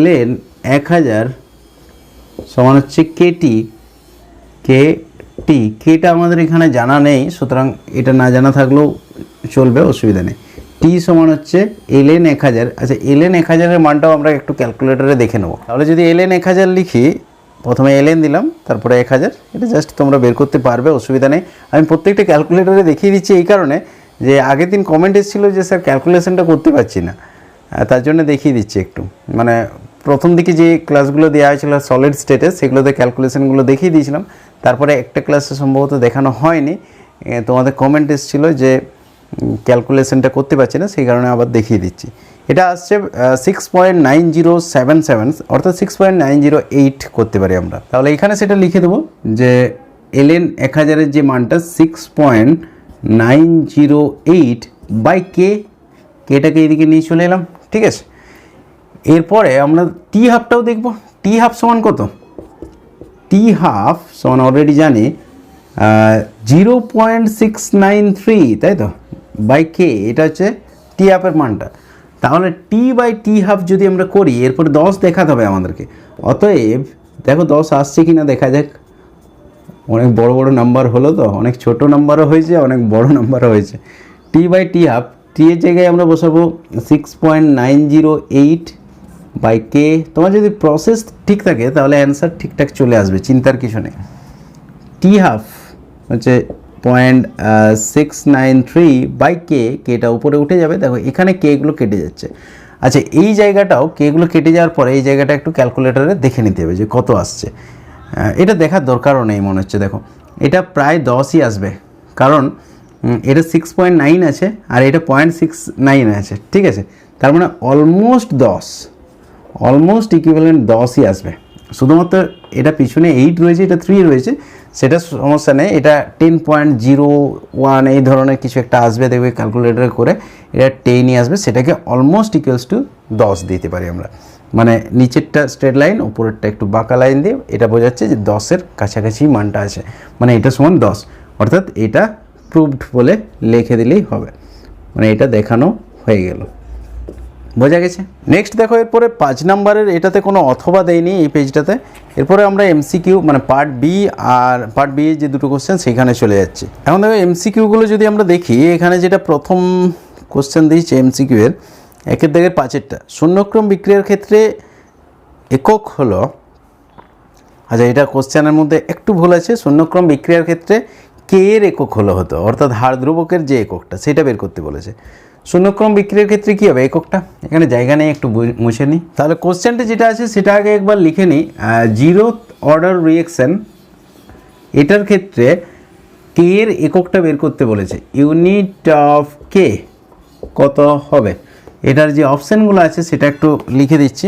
ln 1000 সমান হচ্ছে কেটি। কেটা আমাদের এখানে জানা নেই, সুতরাং এটা না জানা থাকলেও চলবে, অসুবিধা নেই। টি সমান হচ্ছে ln 1000। আচ্ছা, ln 1000 এর মানটাও আমরা একটু ক্যালকুলেটরে দেখে নেব। তাহলে যদি ln 1000 লিখি, প্রথমে ln দিলাম, তারপরে 1000, এটা জাস্ট তোমরা বের করতে পারবে, অসুবিধা নেই। আমি প্রত্যেকটা ক্যালকুলেটরে দেখিয়ে দিচ্ছি এই কারণে যে আগের দিন কমেন্ট এসেছিলো যে স্যার ক্যালকুলেশনটা করতে পারছি না, তার জন্য দেখিয়ে দিচ্ছি একটু। মানে প্রথম দিকে যে ক্লাসগুলো দেওয়া হয়েছিল সলিড স্টেটে, সেগুলোতে ক্যালকুলেশনগুলো দেখিয়ে দিয়েছিলাম, তারপরে একটা ক্লাসে সম্ভবত দেখানো হয়নি, তোমাদের কমেন্ট এসেছিলো যে ক্যালকুলেশনটা করতে পারছি না, সেই কারণে আবার দেখিয়ে দিচ্ছি। এটা আসছে 6.9077, অর্থাৎ 6.908 করতে পারি আমরা। তাহলে এখানে সেটা লিখে দেবো যে ln 1000 এর যে মানটা 6.908 বাই কেটাকে এইদিকে নিয়ে চলে এলাম, ঠিক আছে। এরপরে আমরা টি হাফটাও দেখব। টি হাফ সমান কত, টি হাফ সমান অলরেডি জানি 0.693, তাই তো, বাই কে, এটা হচ্ছে টি হাফের মানটা। তাহলে টি বাই টি হাফ যদি আমরা করি, এরপরে 10 দেখাতে হবে আমাদেরকে। অতএব দেখো 10 আসছে কি না দেখা যাক। অনেক বড় বড় নাম্বার হলো তো, অনেক ছোট নাম্বারও হয়েছে, অনেক বড় নাম্বারও হয়েছে। টি বাই টি হাফ, টি এর জায়গায় আমরা বসাবো 6.908 বাই কে। তোমার যদি প্রসেস ঠিক থাকে তাহলে অ্যান্সার ঠিকঠাক চলে আসবে, চিন্তার কিছু নেই। টি হাফ হচ্ছে 0.693 বাই কেটা উপরে উঠে যাবে, দেখো এখানে কেগুলো কেটে যাচ্ছে। আচ্ছা, এই জায়গাটাও কেগুলো কেটে যাওয়ার পরে এই জায়গাটা একটু ক্যালকুলেটরে দেখে নিতে হবে যে কত আসছে। এটা দেখার দরকারও নেই মনে হচ্ছে, দেখো এটা প্রায় 10ই আসবে, কারণ এটা 6.9 আছে আর এটা 0.69 আছে, ঠিক আছে। তার মানে অলমোস্ট ইকুইভ্যালেন্ট 10ই আসবে। শুধুমাত্র এটা পিছনে 8 রয়েছে, এটা 3 রয়েছে, সেটা সমস্যা নেই। এটা 10.01 এই ধরনের কিছু একটা আসবে, দেখবে ক্যালকুলেটরে করে এটা 10ই আসবে, সেটাকে অলমোস্ট ইকুয়ালস টু 10 দিতে পারি আমরা। মানে নিচেরটা স্ট্রেট লাইন, উপরেরটা একটু বাঁকা লাইন দিয়ে এটা বোঝাচ্ছে যে 10-এর কাছাকাছি মানটা আছে, মানে এটা সমান 10, অর্থাৎ এটা প্রুভড বলে লিখে দিলেই হবে, মানে এটা দেখানো হয়ে গেল। বোঝা গেছে? নেক্সট দেখো, এরপরে 5 নাম্বারের, এটাতে কোনো অথবা দেয়নি এই পেজটাতে। এরপরে আমরা এমসিকিউ মানে পার্ট বি আর পার্ট বি যে দুটো কোশ্চেন সেখানে চলে যাচ্ছি। এখন দেখো এমসিকিউগুলো যদি আমরা দেখি, এখানে যেটা প্রথম কোশ্চেন দিয়েছে এমসিকিউ এর 1-এর দাগের 5-এরটা, শূন্যক্রম বিক্রিয়ার ক্ষেত্রে একক হলো, আচ্ছা এটা কোশ্চেনের মধ্যে একটু ভুল আছে, শূন্যক্রম বিক্রিয়ার ক্ষেত্রে কে এর একক হতো, অর্থাৎ হার ধ্রুবকের যে এককটা সেটা বের করতে বলেছে। শূন্যক্রম বিক্রিয়ার ক্ষেত্রে কী হবে এককটা, এখানে জায়গা নেই, একটু মুছে নিই। তাহলে কোশ্চেনটা যেটা আছে সেটা আগে একবার লিখে নিই। জিরোথ অর্ডার রিঅ্যাকশন, এটার ক্ষেত্রে কে এর এককটা বের করতে বলেছে। ইউনিট অফ কে কত হবে, এটার যে অপশানগুলো আছে সেটা একটু লিখে দিচ্ছি।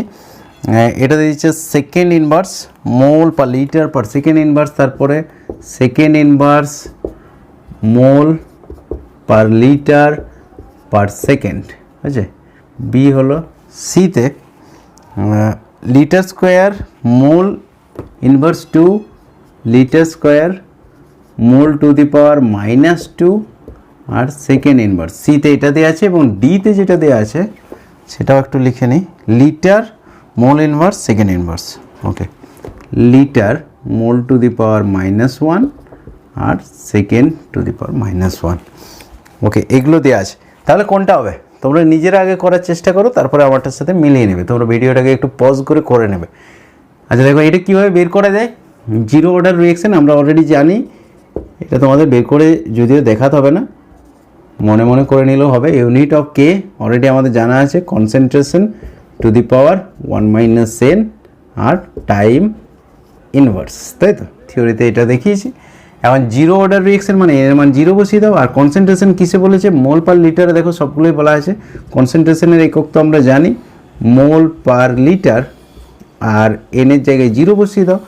এটা দিচ্ছে second inverse mole per litre per second inverse, তারপরে second inverse mole per litre per second, আছে। বি হলো সিতে litre square mole inverse 2 litre square mole to the power -2 আর সেকেন্ড ইনভার্স, সিতে এটা দেওয়া আছে। এবং ডিতে যেটা দেওয়া আছে সেটাও একটু লিখে নিই, litre mole inverse second inverse, okay, litre mole to the power -1 আর second to the power -1, okay, এগুলো দেওয়া আছে। তাহলে কোনটা হবে তোমরা নিজেরা আগে করার চেষ্টা করো, তারপরে আমারটার সাথে মিলিয়ে নেবে। তোমরা ভিডিওটাকে একটু পজ করে নেবে। আচ্ছা দেখো এটা কীভাবে বের করা যায়, জিরো অর্ডার রিঅ্যাকশন আমরা অলরেডি জানি, এটা তোমাদের বের করে যদিও দেখাতে হবে না, মনে মনে করে নিলেও হবে। ইউনিট অফ কে অলরেডি আমাদের জানা আছে, concentration to the power 1 - n আর টাইম ইনভার্স, তাই তো, থিওরিতে এটা দেখিয়েছি। এখন জিরো অর্ডার রিঅ্যাকশন মানে এর মান 0 বসিয়ে দাও। আর কনসেন্ট্রেশন কিসে বলেছে, মোল পার লিটারে, দেখো সবগুলোই বলা আছে। কনসেন্ট্রেশনের একক তো আমরা জানি মোল পার লিটার, আর এনের জায়গায় 0 বসিয়ে দাও,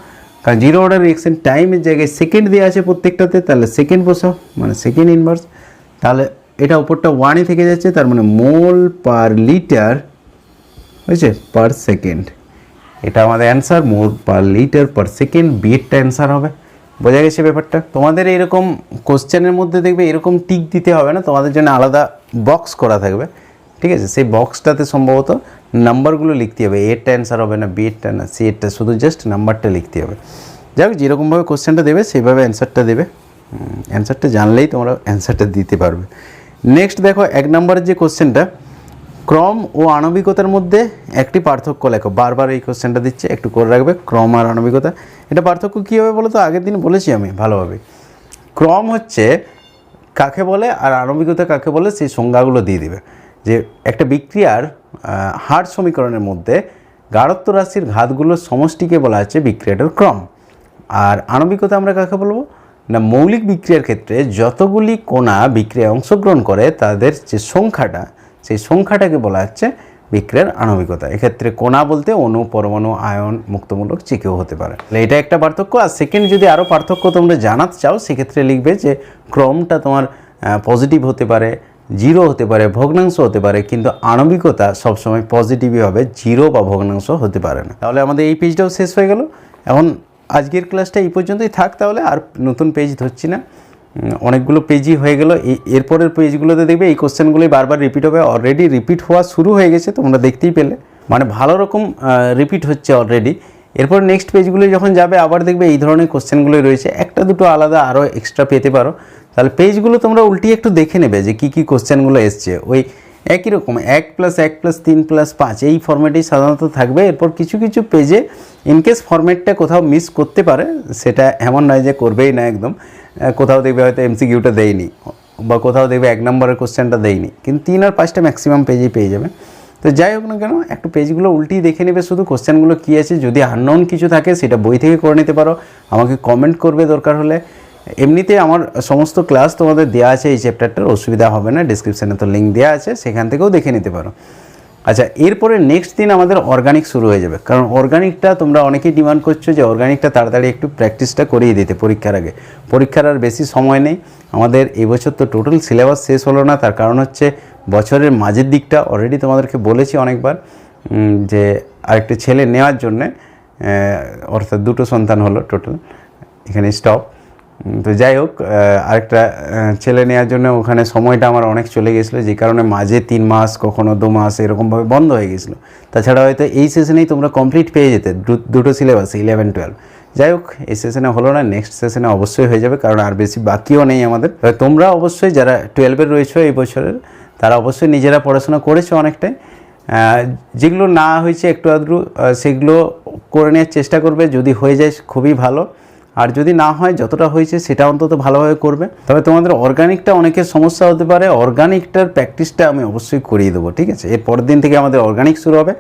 কারণ জিরো অর্ডার রিঅ্যাকশন টাইমের জায়গায় সেকেন্ড দেওয়া আছে প্রত্যেকটাতে, তাহলে সেকেন্ড বসাও, মানে সেকেন্ড ইনভার্স। তাহলে এটা উপরটা 1-ই থেকে যাচ্ছে, তার মানে মোল পার লিটার হয়েছে পার সেকেন্ড। এটা আমাদের answer, mole per litre per second, বিয়েরটা অ্যান্সার হবে। বোঝা গেছে ব্যাপারটা? তোমাদের এইরকম কোশ্চেনের মধ্যে দেখবে এরকম টিক দিতে হবে না, তোমাদের জন্য আলাদা বক্স করা থাকবে, ঠিক আছে? সেই বক্সটাতে সম্ভবত নাম্বারগুলো লিখতে হবে, এরটা অ্যান্সার হবে না, বিয়েরটা না, সি এরটা, শুধু জাস্ট নাম্বারটা লিখতে হবে। যাই হোক, যেরকমভাবে কোশ্চেনটা দেবে সেইভাবে অ্যান্সারটা দেবে। অ্যান্সারটা জানলেই তোমরা অ্যান্সারটা দিতে পারবে। নেক্সট দেখো 1 নম্বরের যে কোশ্চেনটা, ক্রম ও আণবিকতার মধ্যে একটি পার্থক্য লেখো। বারবার এই কোশ্চেনটা দিচ্ছে, একটু করে রাখবে, ক্রম আর আণবিকতা। এটা পার্থক্য কী হবে বলো তো? আগের দিন বলেছি আমি ভালোভাবে। ক্রম হচ্ছে কাকে বলে আর আণবিকতা কাকে বলে সেই সংজ্ঞাগুলো দিয়ে দিবে। যে একটা বিক্রিয়ার হার্ড সমীকরণের মধ্যে গাঢ়ত্ব রাশির ঘাতগুলোর সমষ্টিকে বলা হচ্ছে বিক্রিয়াটার ক্রম। আর আণবিকতা আমরা কাকে বলবো না, মৌলিক বিক্রিয়ার ক্ষেত্রে যতগুলি কণা বিক্রিয়ায় অংশগ্রহণ করে তাদের যে সংখ্যাটা, সেই সংখ্যাটাকে বলা হচ্ছে বিক্রিয়ার আণবিকতা। এক্ষেত্রে কণা বলতে অণু, পরমাণু, আয়ন, মুক্তমূলক যে কেউ হতে পারে। এটা একটা পার্থক্য। আর সেকেন্ড, যদি আরও পার্থক্য তোমরা জানাতে চাও সেক্ষেত্রে লিখবে যে ক্রমটা তোমার পজিটিভ হতে পারে, জিরো হতে পারে, ভগ্নাংশ হতে পারে, কিন্তু আণবিকতা সবসময় পজিটিভই হবে, জিরো বা ভগ্নাংশ হতে পারে না। তাহলে আমাদের এই পেজটাও শেষ হয়ে গেল। এখন আজকের ক্লাসটা এই পর্যন্তই থাক, তাহলে আর নতুন পেজ ধরছি না, অনেকগুলো পেজই হয়ে গেল। এরপরের পেজগুলোতে দেখবে এই কোশ্চেনগুলোই বারবার রিপিট হবে। অলরেডি রিপিট হওয়া শুরু হয়ে গেছে, তোমরা দেখতেই পেলে, মানে ভালো রকম রিপিট হচ্ছে অলরেডি। এরপর নেক্সট পেজগুলো যখন যাবে আবার দেখবে এই ধরনের কোশ্চেনগুলোই রয়েছে, একটা দুটো আলাদা আরও এক্সট্রা পেতে পারো। তাহলে পেজগুলো তোমরা উল্টিয়ে একটু দেখে নেবে যে কী কী কোশ্চেনগুলো এসছে। ওই একই রকম 1+1+3+5 এই ফর্ম্যাটেই সাধারণত থাকবে। এরপর কিছু কিছু পেজে ইনকেস ফর্ম্যাটটা কোথাও মিস করতে পারে, সেটা এমন নয় যে করবেই না একদম। কোথাও দেখবে হয়তো এমসিকিউটা দেয়নি, বা কোথাও দেখবে 1 নম্বরের কোশ্চেনটা দেয়নি, কিন্তু 3 আর 5টা ম্যাক্সিমাম পেজেই পেয়ে যাবে। তো যাই হোক না কেন, একটু পেজগুলো উল্টিয়ে দেখে নেবে শুধু কোশ্চেনগুলো কী আছে। যদি আননোন কিছু থাকে সেটা বই থেকে করে নিতে পারো, আমাকে কমেন্ট করবে দরকার হলে। এমনিতে আমার সমস্ত ক্লাস তোমাদের দেওয়া আছে এই চ্যাপ্টারটার, অসুবিধা হবে না, ডিসক্রিপশানে তো লিঙ্ক দেওয়া আছে, সেখান থেকেও দেখে নিতে পারো। আচ্ছা, এরপরে নেক্সট দিন আমাদের অর্গানিক শুরু হয়ে যাবে, কারণ অর্গানিকটা তোমরা অনেকেই ডিমান্ড করছো যে অর্গানিকটা তাড়াতাড়ি একটু প্র্যাকটিসটা করিয়ে দিতে পরীক্ষার আগে। পরীক্ষার আর বেশি সময় নেই আমাদের, এবছর তো টোটাল সিলেবাস শেষ হলো না, তার কারণ হচ্ছে বছরের মাঝের দিকটা অলরেডি তোমাদেরকে বলেছি অনেকবার যে আরেকটা ছেলে নেওয়ার জন্যে, অর্থাৎ 2টো সন্তান হলো টোটাল, এখানে স্টপ। তো যাই হোক, আরেকটা ছেলে নেওয়ার জন্য ওখানে সময়টা আমার অনেক চলে গেছিলো, যে কারণে মাঝে 3 মাস কখনো 2 মাস এরকমভাবে বন্ধ হয়ে গেছিলো। তাছাড়া হয়তো এই সেশনেই তোমরা কমপ্লিট পেয়ে যেতে 2টো সিলেবাস 11-12। যাই হোক, এই সেশনে হলো না, নেক্সট সেশনে অবশ্যই হয়ে যাবে, কারণ আর বেশি বাকিও নেই আমাদের। তোমরা অবশ্যই যারা 12-এর রয়েছো এই বছরের, তারা অবশ্যই নিজেরা পড়াশোনা করেছো অনেকটাই। যেগুলো না হয়েছে একটু আধটু সেগুলো করে নেওয়ার চেষ্টা করবে, যদি হয়ে যায় খুবই ভালো, আর যদি না হয় যতটা হয়েছে সেটা অন্তত ভালোভাবে করবে। তবে তোমাদের অর্গানিকটা অনেকের সমস্যা হতে পারে, অর্গানিকটার প্র্যাকটিসটা আমি অবশ্যই করিয়ে দেবো, ঠিক আছে? এর পরের দিন থেকে আমাদের অর্গানিক শুরু হবে।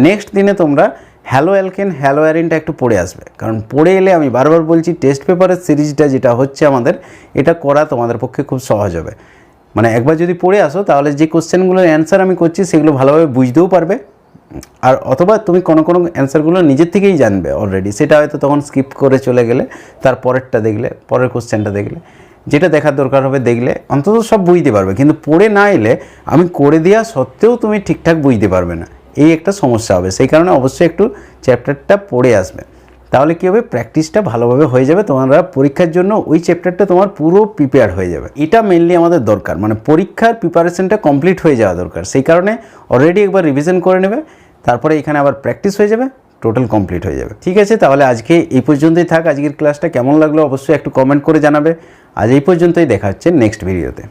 নেক্সট দিনে তোমরা হ্যালো অ্যালকেন, হ্যালো অ্যারিনটা একটু পড়ে আসবে, কারণ পড়ে এলে আমি বারবার বলছি টেস্ট পেপারের সিরিজটা যেটা হচ্ছে আমাদের, এটা করা তোমাদের পক্ষে খুব সহজ হবে। মানে একবার যদি পড়ে আসো তাহলে যে কোশ্চেনগুলোর অ্যান্সার আমি করছি সেগুলো ভালোভাবে বুঝতেও পারবে, আর অথবা তুমি কোনো কোনো অ্যান্সারগুলো নিজের থেকেই জানবে অলরেডি, সেটা হয়তো তখন স্কিপ করে চলে গেলে তার পরেরটা দেখলে, পরের কোশ্চেনটা দেখলে, যেটা দেখার দরকার হবে দেখলে অন্তত সব বুঝতে পারবে। কিন্তু পড়ে না এলে আমি করে দেওয়া সত্ত্বেও তুমি ঠিকঠাক বুঝতে পারবে না, এই একটা সমস্যা হবে। সেই কারণে অবশ্যই একটু চ্যাপ্টারটা পড়ে আসবে, তাহলে কী হবে, প্র্যাকটিসটা ভালোভাবে হয়ে যাবে, তোমরা পরীক্ষার জন্য ওই চ্যাপ্টারটা তোমার পুরো প্রিপেয়ার হয়ে যাবে। এটা মেনলি আমাদের দরকার, মানে পরীক্ষার প্রিপারেশনটা কমপ্লিট হয়ে যাওয়া দরকার। সেই কারণে অলরেডি একবার রিভিশন করে নেবে, তারপরে এখানে আবার প্র্যাকটিস হয়ে যাবে, টোটাল কমপ্লিট হয়ে যাবে। ঠিক আছে, তাহলে আজকে এই পর্যন্তই থাক। আজকের ক্লাসটা কেমন লাগলো অবশ্যই একটু কমেন্ট করে জানাবে। আজ এই পর্যন্তই, দেখা হচ্ছে নেক্সট ভিডিওতে।